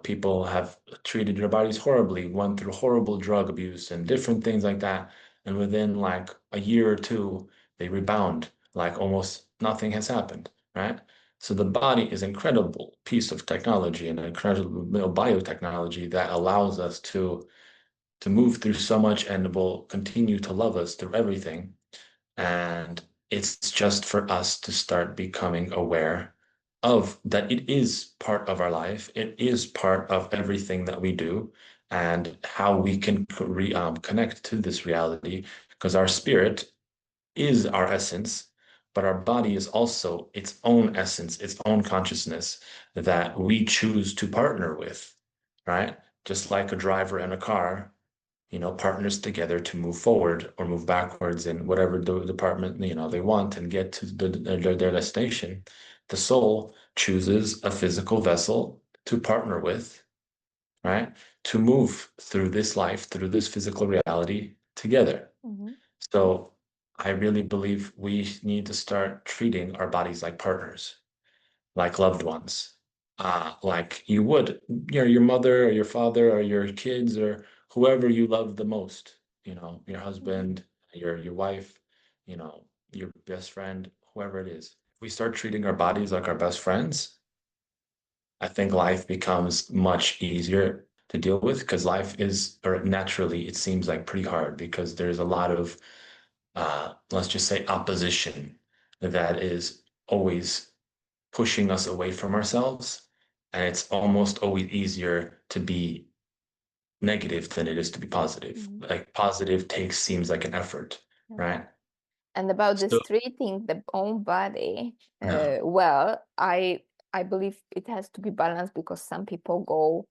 People have treated their bodies horribly, went through horrible drug abuse and different things like that, and within like a year or two, they rebound like almost nothing has happened, right? So the body is an incredible piece of technology and an incredible biotechnology that allows us to move through so much and will continue to love us through everything. And it's just for us to start becoming aware of that it is part of our life. It is part of everything that we do, and how we can connect to this reality, because our spirit is our essence, but our body is also its own essence, its own consciousness that we choose to partner with, right? Just like a driver and a car, partners together to move forward or move backwards in whatever the department, they want, and get to their destination. The soul chooses a physical vessel to partner with, right? To move through this life, through this physical reality together. Mm-hmm. So I really believe we need to start treating our bodies like partners, like loved ones, like you would, your mother or your father or your kids or whoever you love the most, your husband, your wife, your best friend, whoever it is. If we start treating our bodies like our best friends, I think life becomes much easier to deal with, because life is, or naturally, it seems like pretty hard because there's a lot of, let's just say, opposition that is always pushing us away from ourselves. And it's almost always easier to be negative than it is to be positive. Mm-hmm. Like positive seems like an effort, Yeah. right? And about So, this treating the own body, yeah, well, I believe it has to be balanced, because some people go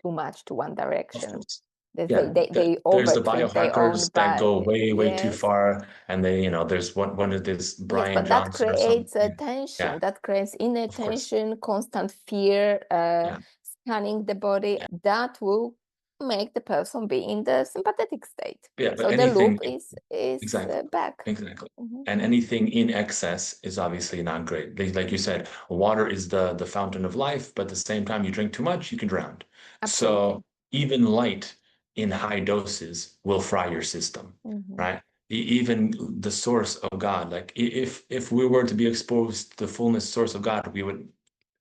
too much to one of direction. course. They Yeah, they there's the overtreat their own biohackers that go body. way, way too Yes. far. And they, there's one of this Yes, Brian but that Johnson or something. creates a tension, Yeah, that creates inner of course. tension, constant fear, Yeah, scanning the body. yeah, That will make the person be in the sympathetic state. yeah. But So the loop anything, is exactly. back. Exactly. Mhm. And anything in excess is obviously not great. Like you said, water is the fountain of life, but at the same time, you drink too much, you can drown. So Absolutely. even light in high doses will fry your system, Mhm. right? Even the source of God, like if we were to be exposed to the fullness source of God, we would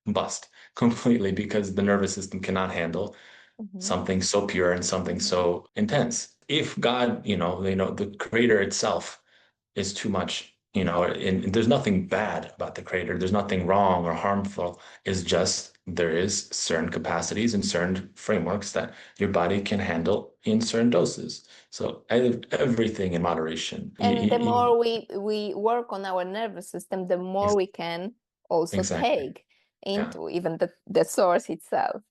bust completely, because the nervous system cannot handle Mhm. something so pure and something Mhm. so intense. If God, the creator itself is too much, and there's nothing bad about the creator. There's nothing wrong or harmful. It's just there is certain capacities and certain frameworks that your body can handle in certain doses. So everything in moderation. And the more we work on our nervous system, the more we can also Exactly. take Yeah, into even the source itself.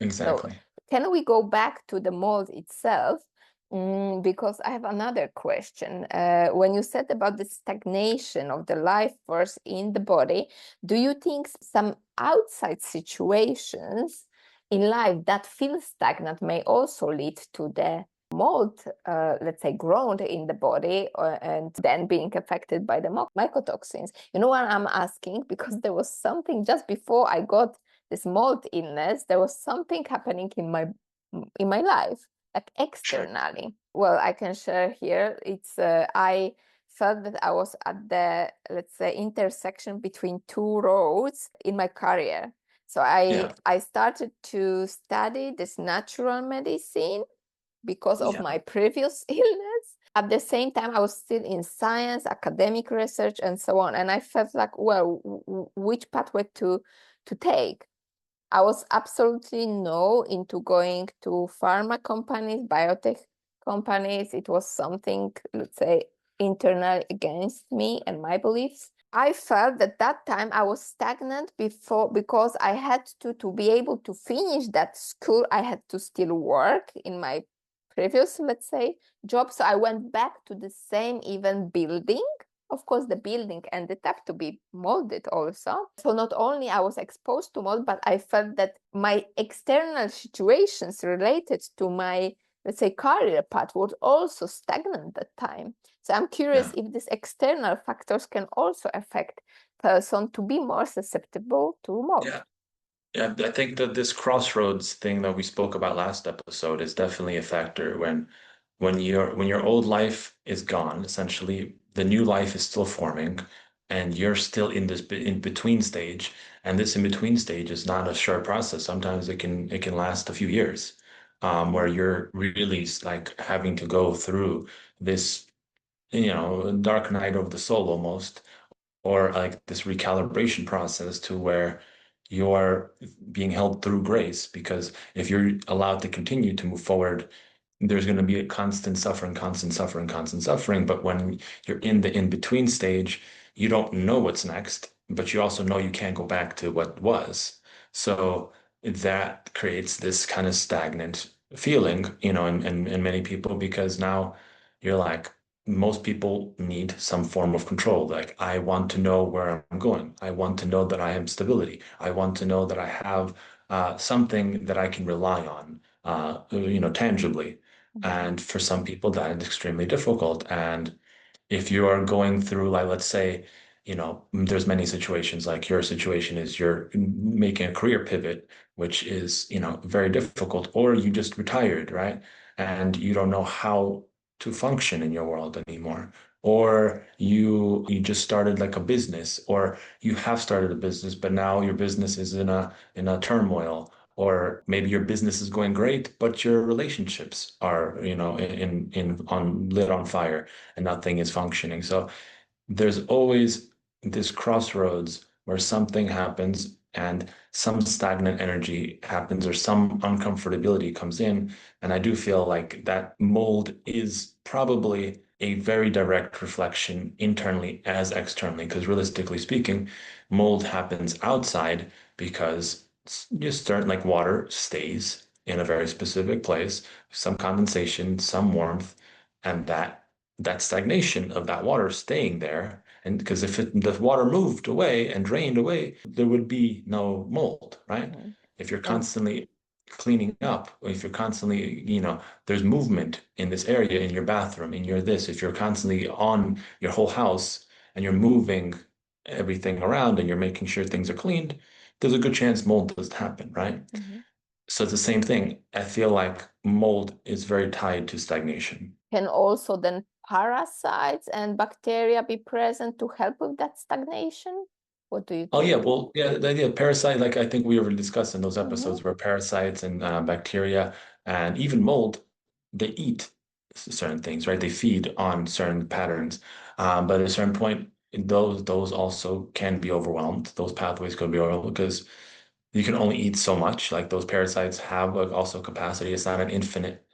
So exactly. Can we go back to the mold itself? Because I have another question. When you said about the stagnation of the life force in the body, do you think some outside situations in life that feel stagnant may also lead to the mold, let's say, grown in the body and then being affected by the mycotoxins? You know what I'm asking? Because there was something just before I got this mold illness, there was something happening in my life, like Sure. externally. Well, I can share here. It's I felt that I was at the, let's say, intersection between two roads in my career. So Yeah. I started to study this natural medicine because of Yeah. my previous illness. At the same time, I was still in science, academic research, and so on. And I felt like, well, which pathway to take? I was absolutely no into going to pharma companies, biotech companies. It was something, let's say, internal against me and my beliefs. I felt that time I was stagnant before because I had to be able to finish that school. I had to still work in my previous, let's say, job. So I went back to the same even building. Of course, the building ended up to be molded also. So not only I was exposed to mold, but I felt that my external situations related to my, let's say, career path was also stagnant at that time. So I'm curious Yeah. if these external factors can also affect person to be more susceptible to mold. Yeah. Yeah, I think that this crossroads thing that we spoke about last episode is definitely a factor when your old life is gone, essentially the new life is still forming and you're still in this in between stage, and this in between stage is not a short process. Sometimes it can last a few years, where Mhm. you're really like having to go through this, dark night of the soul almost, or like this recalibration process to where you're being held through grace. Because if you're allowed to continue to move forward, there's going to be a constant suffering, constant suffering, constant suffering. But when you're in the in-between stage, you don't know what's next, but you also know you can't go back to what was. So that creates this kind of stagnant feeling, in many people, because now you're like, most people need some form of control. Like, I want to know where I'm going. I want to know that I have stability. I want to know that I have something that I can rely on, tangibly. Mhm. And for some people, that is extremely difficult. And if you are going through, like, let's say, there's many situations, like your situation is you're making a career pivot, which is, very difficult, or you just retired, right? And you don't know how to function in your world anymore. Or you just started like a business, or you have started a business, but now your business is in a turmoil. Or maybe your business is going great, but your relationships are, in on lit on fire and nothing is functioning. So there's always this crossroads where something happens and some stagnant energy happens or some uncomfortability comes in. And I do feel like that mold is probably a very direct reflection internally as externally, because realistically speaking, mold happens outside because just certain, like, water stays in a very specific place, some condensation, some warmth, and that stagnation of that water staying there. And because if the water moved away and drained away, there would be no mold, right? Mhm. If you're And constantly cleaning up, if you're constantly, there's movement in this area, in your bathroom, in your this, if you're constantly on your whole house and you're moving everything around and you're making sure things are cleaned, there's a good chance mold does happen, right? Mhm. So it's the same thing. I feel like mold is very tied to stagnation. Can also then parasites and bacteria be present to help with that stagnation? What do you Oh yeah, think? well, yeah, the idea of parasite, like I think we already discussed in those Mhm. episodes, where parasites and bacteria and even mold, they eat certain things, right? They feed on certain patterns, but at a certain point, those also can be overwhelmed. Those pathways could be overwhelmed because you can only eat so much. Like, those parasites have also capacity. It's not an infinite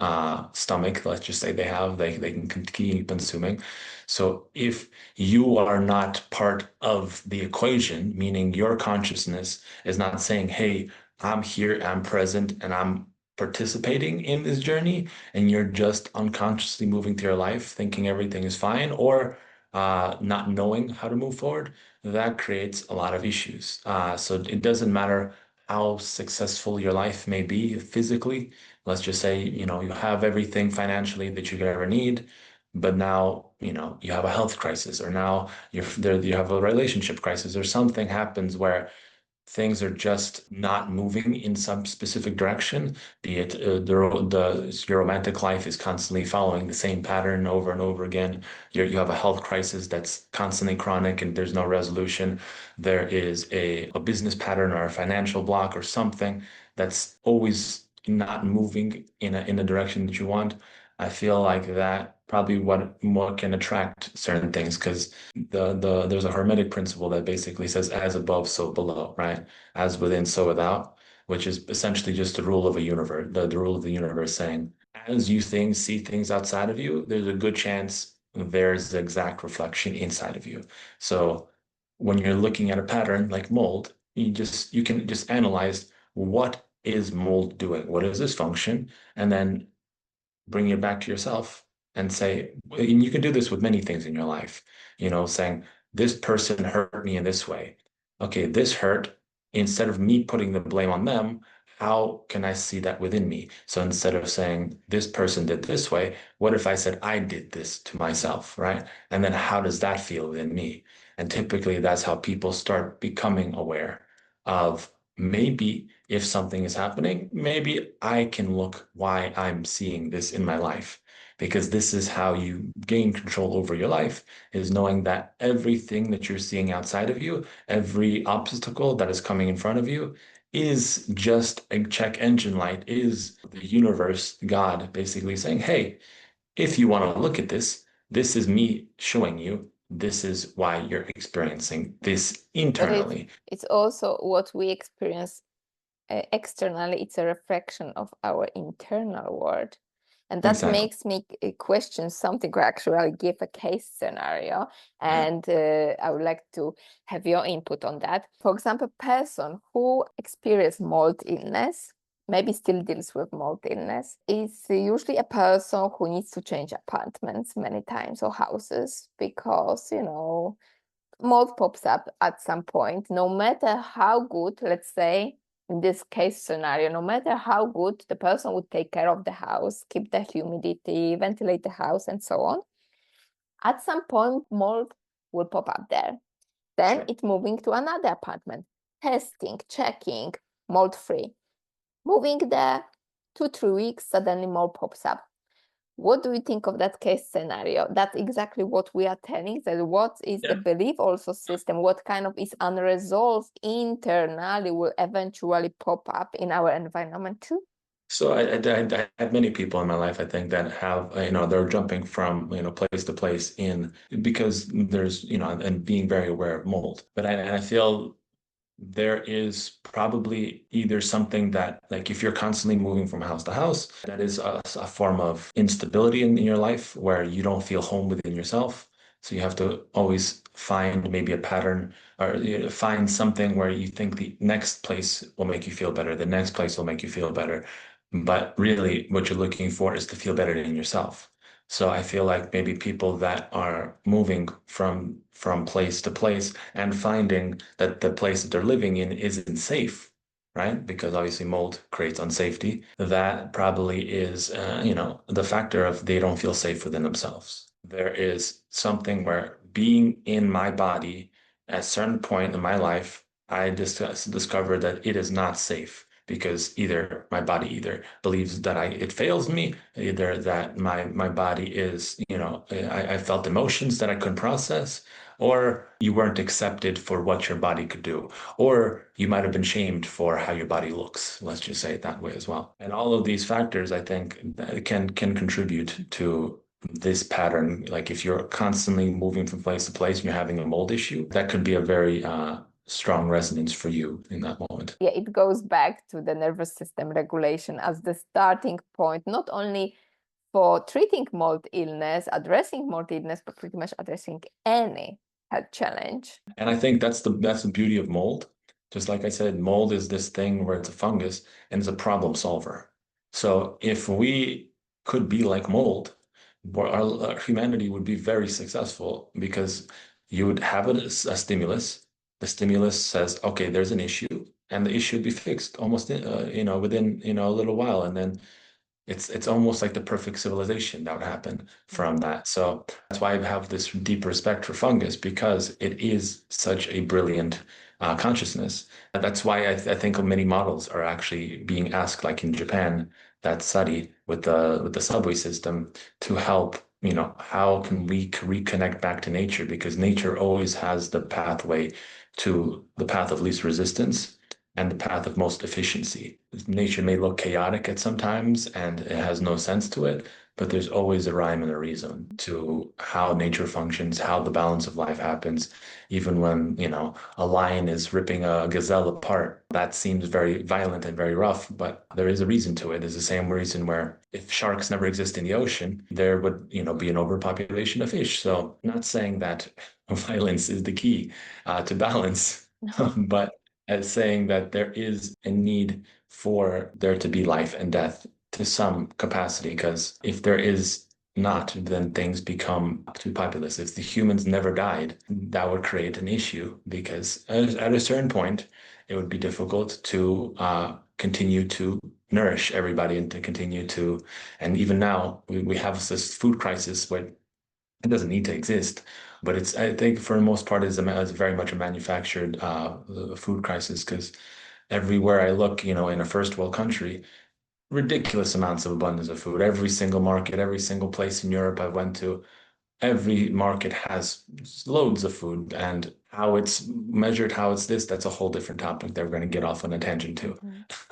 stomach. Let's just say they can keep consuming. So if you are not part of the equation, meaning your consciousness is not saying, "Hey, I'm here, I'm present, and I'm participating in this journey and you're just unconsciously moving through your life thinking everything is fine or not knowing how to move forward, that creates a lot of issues. So it doesn't matter how successful your life may be physically. Let's just say, you have everything financially that you could ever need, but now, you have a health crisis, or now you have a relationship crisis, or something happens where things are just not moving in some specific direction, be it your romantic life is constantly following the same pattern over and over again. You have a health crisis that's constantly chronic and there's no resolution. There is a business pattern or a financial block or something that's always not moving in a direction that you want. I feel like that probably what more can attract certain things, because there's a hermetic principle that basically says as above, so below, right? As within, so without, which is essentially just the rule of a universe, the rule of the universe saying, as you see things outside of you, there's a good chance there's the exact reflection inside of you. So when you're looking at a pattern like mold, you can just analyze what is mold doing? What is this function? And then bring it back to yourself and say, and you can do this with many things in your life, saying, this person hurt me in this way. Okay, this hurt, instead of me putting the blame on them, how can I see that within me? So instead of saying, this person did this way, what if I said, I did this to myself, right? And then how does that feel within me? And typically that's how people start becoming aware of, maybe if something is happening, maybe I can look why I'm seeing this in my life. Because this is how you gain control over your life, is knowing that everything that you're seeing outside of you, every obstacle that is coming in front of you, is just a check engine light, is the universe, God, basically saying, hey, if you want to look at this, this is me showing you this is why you're experiencing this But internally. it's also what we experience externally. It's a reflection of our internal world. And that Exactly. makes me question something, or actually give a case scenario. Yeah. And I would like to have your input on that. For example, a person who experienced mold illness, maybe still deals with mold illness, is usually a person who needs to change apartments many times or houses because, mold pops up at some point, no matter how good, let's say, in this case scenario, no matter how good the person would take care of the house, keep the humidity, ventilate the house, and so on, at some point, mold will pop up there. Then Sure. it's moving to another apartment, testing, checking, mold free. Moving there, 2, 3 weeks, suddenly mold pops up. What do you think of that case scenario? That's exactly what we are telling, that what is the Yeah. belief also system, what kind of is unresolved internally will eventually pop up in our environment too. So I had many people in my life, I think, that have, they're jumping from, place to place in because there's, and being very aware of mold. But I feel there is probably either something that, like, if you're constantly moving from house to house, that is a form of instability in your life where you don't feel home within yourself. So you have to always find maybe a pattern, or find something where you think the next place will make you feel better, the next place will make you feel better. But really, what you're looking for is to feel better in yourself. So I feel like maybe people that are moving from place to place and finding that the place that they're living in isn't safe, right? Because obviously mold creates unsafety. That probably is, the factor of they don't feel safe within themselves. There is something where being in my body at a certain point in my life, I just discovered that it is not safe, because either my body either believes that it fails me, either that my body is, I felt emotions that I couldn't process, or you weren't accepted for what your body could do, or you might have been shamed for how your body looks. Let's just say it that way as well. And all of these factors, I think, that can contribute to this pattern. Like if you're constantly moving from place to place and you're having a mold issue, that could be a very strong resonance for you in that moment. Yeah, it goes back to the nervous system regulation as the starting point, not only for treating mold illness, addressing mold illness, but pretty much addressing any health challenge. And I think that's the beauty of mold. Just like I said, mold is this thing where it's a fungus and it's a problem solver. So if we could be like mold, our humanity would be very successful because you would have a stimulus. The stimulus says, okay, there's an issue, and the issue would be fixed almost, within, a little while, and then it's almost like the perfect civilization that would happen from that. So that's why I have this deep respect for fungus because it is such a brilliant consciousness. And that's why I think many models are actually being asked, like in Japan, that study with the subway system to help. How can we reconnect back to nature? Because nature always has the pathway to the path of least resistance and the path of most efficiency. Nature may look chaotic at sometimes and it has no sense to it, but there's always a rhyme and a reason to how nature functions, how the balance of life happens. Even when, a lion is ripping a gazelle apart, that seems very violent and very rough, but there is a reason to it. It's the same reason where if sharks never exist in the ocean, there would, be an overpopulation of fish. So I'm not saying that violence is the key to balance, but as saying that there is a need for there to be life and death to some capacity, because if there is not, then things become too populous. If the humans never died, that would create an issue because at a certain point, it would be difficult to continue to nourish everybody and to continue to, and even now we have this food crisis where it doesn't need to exist, but I think for the most part, it's very much a manufactured food crisis because everywhere I look, in a first world country, ridiculous amounts of abundance of food. Every single market, every single place in Europe I went to, every market has loads of food. And how it's measured, how it's this, that's a whole different topic that we're going to get off on a tangent to.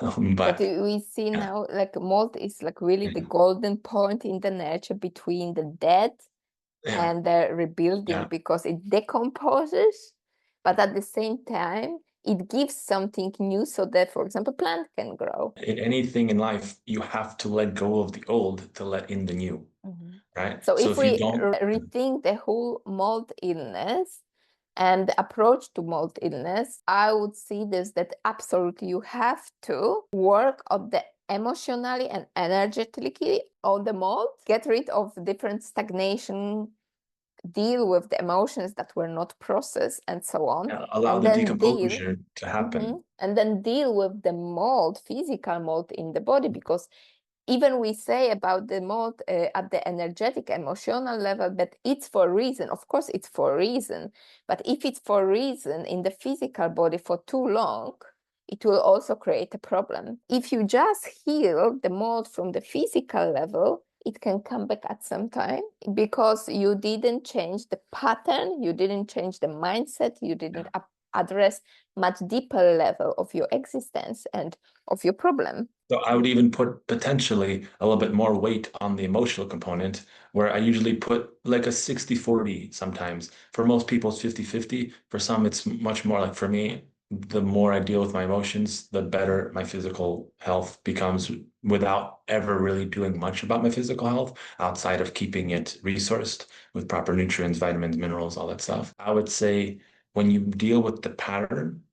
Mhm. But But we see yeah, now, like mold is like really the golden point in the nature between the dead yeah, and the rebuilding yeah. because it decomposes, but at the same time, it gives something new so that, for example, plant can grow. In anything in life, you have to let go of the old to let in the new, Mhm. right? So So if if you we don't, rethink the whole mold illness and the approach to mold illness, I would see this that absolutely you have to work on the emotionally and energetically on the mold, get rid of different stagnation, deal with the emotions that were not processed and so on, allow and the then deal decomposition to happen. and then deal with the mold, physical mold in the body, because even we say about the mold at the energetic emotional level that it's for a reason. Of course it's for a reason, but if it's for a reason in the physical body for too long, it will also create a problem. If you just heal the mold from the physical level, it can come back at some time because you didn't change the pattern, you didn't change the mindset, you didn't address much deeper level of your existence and of your problem. So I would even put potentially a little bit more weight on the emotional component, where I usually put like a 60-40 sometimes. For most people, it's 50-50. For some, it's much more like for me, the more I deal with my emotions, the better my physical health becomes without ever really doing much about my physical health outside of keeping it resourced with proper nutrients, vitamins, minerals, all that stuff. I would say when you deal with the pattern,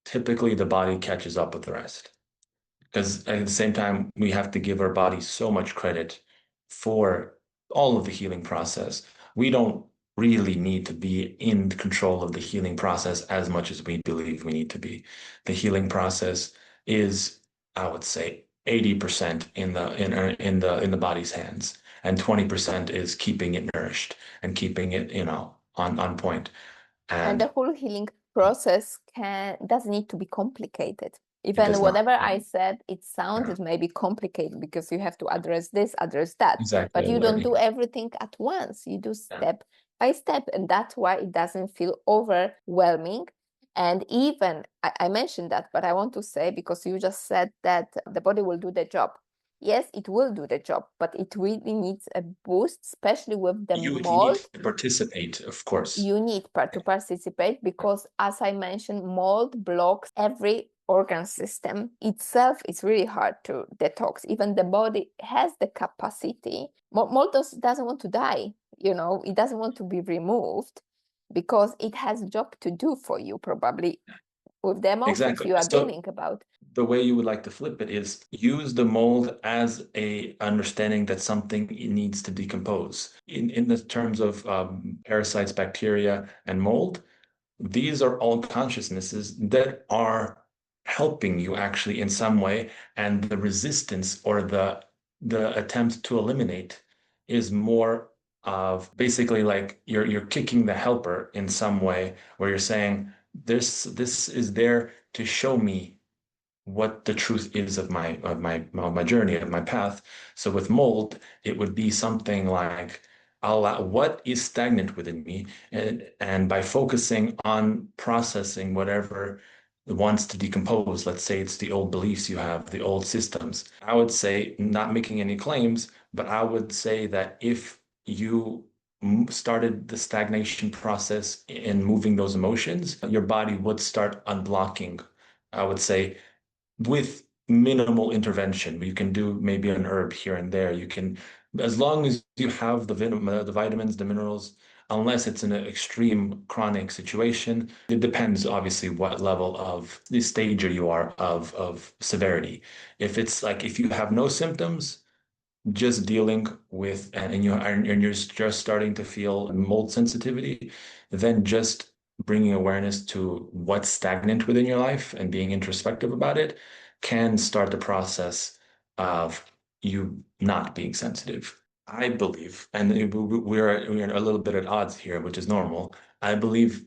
typically the body catches up with the rest. Because at the same time, we have to give our body so much credit for all of the healing process. We don't really need to be in control of the healing process as much as we believe we need to be. The healing process is, I would say, 80% in the body's hands, and 20% is keeping it nourished and keeping it, on point. And the And whole healing process doesn't need to be complicated. it Even does not. whatever I No. said, it Yeah, sounded maybe complicated because you have to address this, address that, exactly. but you don't do everything at once. You do Yeah. step by step, and that's why it doesn't feel overwhelming. And even I mentioned that, but I want to say, because you just said that the body will do the job. Yes, it will do the job, but it really needs a boost, especially with the You need mold. to participate, of course. You need to participate because, as I mentioned, mold blocks every organ system itself. It's really hard to detox. Even the body has the capacity. Mold doesn't want to die. It doesn't want to be removed because it has a job to do for you, probably with the emotions Exactly. you are So dealing about. the way you would like to flip it is use the mold as a understanding that something needs to decompose. In the terms of parasites, bacteria, and mold, these are all consciousnesses that are helping you actually in some way, and the resistance or the attempt to eliminate is more of basically like you're kicking the helper in some way, where you're saying this is there to show me what the truth is of my journey, of my path. So with mold, it would be something like allow what is stagnant within me, and by focusing on processing whatever wants to decompose, let's say it's the old beliefs you have, the old systems. I would say, not making any claims, but I would say that if you started the stagnation process in moving those emotions, your body would start unblocking. I would say with minimal intervention. You can do maybe an herb here and there. You can, as long as you have the vitamins, the minerals, unless it's in an extreme chronic situation. It depends, obviously, what level of the stage you are of severity. If it's like if you have no symptoms, just dealing with and you're just starting to feel mold sensitivity, then just bringing awareness to what's stagnant within your life and being introspective about it can start the process of you not being sensitive. I believe, and we're a little bit at odds here, which is normal. I believe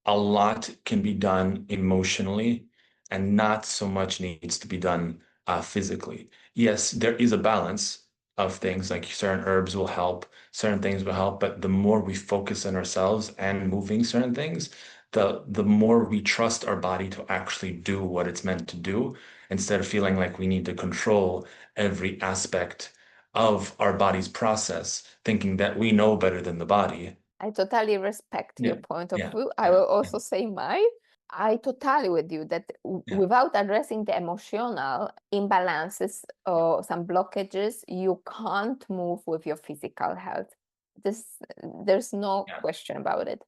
a lot can be done emotionally, and not so much needs to be done physically. Yes, there is a balance of things, like certain herbs will help, certain things will help, but the more we focus on ourselves and moving certain things, the more we trust our body to actually do what it's meant to do, instead of feeling like we need to control every aspect of our body's process, thinking that we know better than the body. I totally respect your Yeah, point of yeah, view. I yeah, will yeah, also say mine. I totally with you that yeah, without addressing the emotional imbalances or some blockages, you can't move with your physical health. This, there's no yeah, question about it.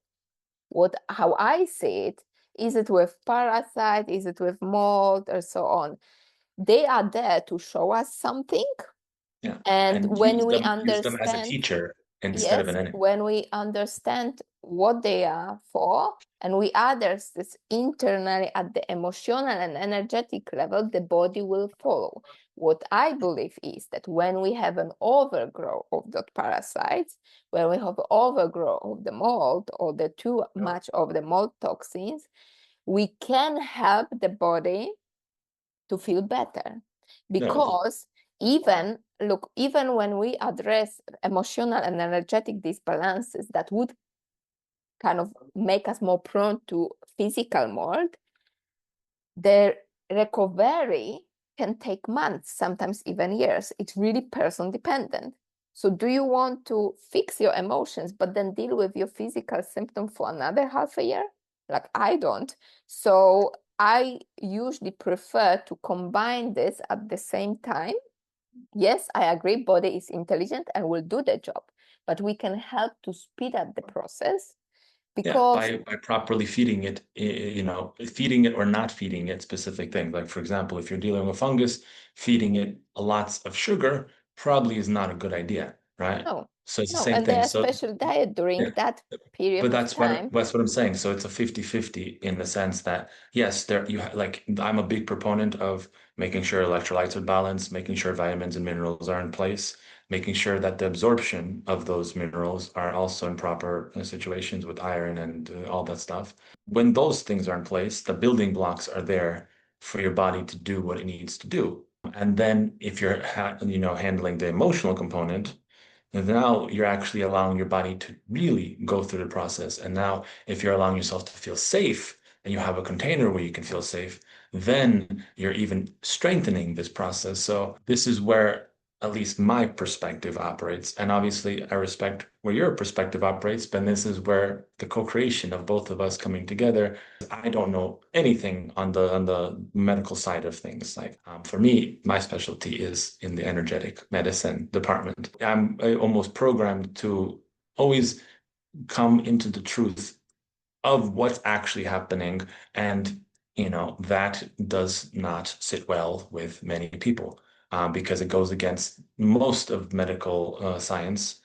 How I see it, is it with parasite, is it with mold, or so on? They are there to show us something, yeah. and And when we use them as a understand, teacher instead of yes, an enemy. when we understand what they are for, and we address this internally at the emotional and energetic level, the body will follow. What I believe is that when we have an overgrowth of the parasites, when we have overgrowth of the mold or the too much of the mold toxins, we can help the body to feel better, No. because even look, even when we address emotional and energetic disbalances that would kind of make us more prone to physical mold, the recovery can take months, sometimes even years. It's really person dependent. So do you want to fix your emotions but then deal with your physical symptom for another half a year? Like, I don't. So I usually prefer to combine this at the same time. Yes, I agree, body is intelligent and will do the job, but we can help to speed up the process Yeah, because by properly feeding it, feeding it or not feeding it specific things. Like, for example, if you're dealing with fungus, feeding it lots of sugar probably is not a good idea, right? no, So it's the no, same and there thing. are So special diet during yeah, that period but of time. that's what I'm saying. So it's a 50-50 in the sense that yes, like I'm a big proponent of making sure electrolytes are balanced, making sure vitamins and minerals are in place, making sure that the absorption of those minerals are also in proper situations with iron and all that stuff. When those things are in place, the building blocks are there for your body to do what it needs to do. And then if you're handling the emotional component, and now you're actually allowing your body to really go through the process. And now, if you're allowing yourself to feel safe and you have a container where you can feel safe, then you're even strengthening this process. So, this is where at least my perspective operates. And obviously, I respect where your perspective operates, but this is where the co-creation of both of us coming together. I don't know anything on the medical side of things. Like for me, my specialty is in the energetic medicine department. I'm almost programmed to always come into the truth of what's actually happening and that does not sit well with many people because it goes against most of medical science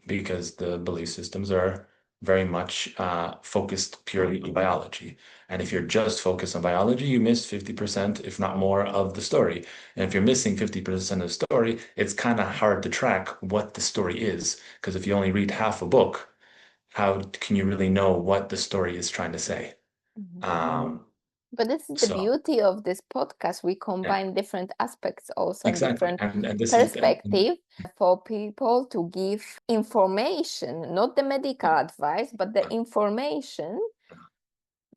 because the belief systems are very much focused purely on biology. And if you're just focused on biology, you miss 50%, if not more, of the story. And if you're missing 50% of the story, it's kind of hard to track what the story is. Because if you only read half a book, how can you really know what the story is trying to say? Mhm. Um, But this is the so beauty of this podcast. We yeah, combine different aspects also and exactly. different And this is perspective for people to give information, not the medical advice, but the information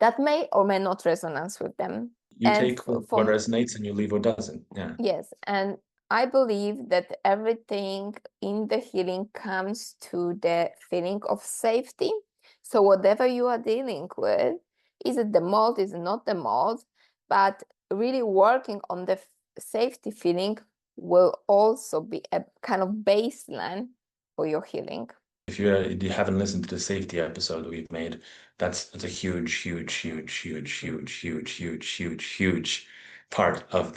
that may or may not resonance with them. you And take what from resonates and you leave what doesn't. Yeah. yes, and I believe that everything in the healing comes to the feeling of safety. So whatever you are dealing with, is it the mold, is it not the mold, but really working on the safety feeling will also be a kind of baseline for your healing. If you haven't listened to the safety episode we've made, that's a huge, huge, huge, huge, huge, huge, huge, huge, huge part of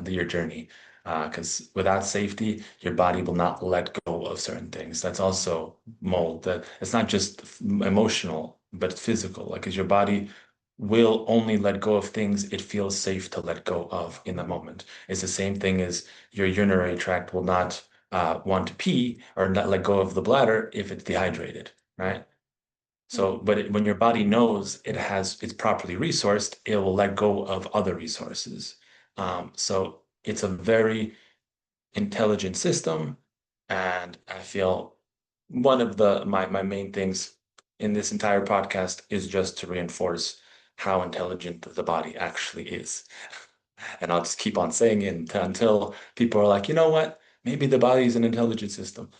your journey. Because without safety, your body will not let go of certain things. That's also mold. That it's not just emotional, but physical. Like, because your body will only let go of things it feels safe to let go of in the moment. It's the same thing as your urinary tract will not want to pee or not let go of the bladder if it's dehydrated, right? So, but when your body knows it's properly resourced, it will let go of other resources. So it's a very intelligent system, and I feel one of my main things in this entire podcast is just to reinforce how intelligent the body actually is. And I'll just keep on saying it until people are like, you know what? Maybe the body is an intelligent system.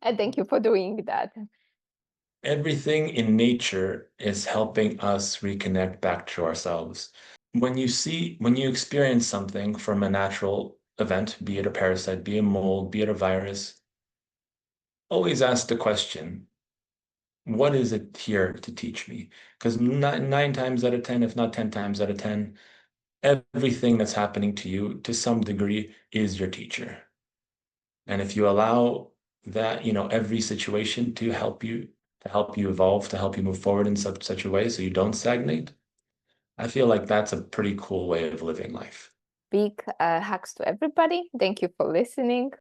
And thank you for doing that. Everything in nature is helping us reconnect back to ourselves. When you experience something from a natural event, be it a parasite, be it a mold, be it a virus, always ask the question, what is it here to teach me? Because nine times out of 10, if not 10 times out of 10, everything that's happening to you to some degree is your teacher. And if you allow that, every situation to help you evolve, to help you move forward in such a way so you don't stagnate, I feel like that's a pretty cool way of living life. Big hugs to everybody. Thank you for listening.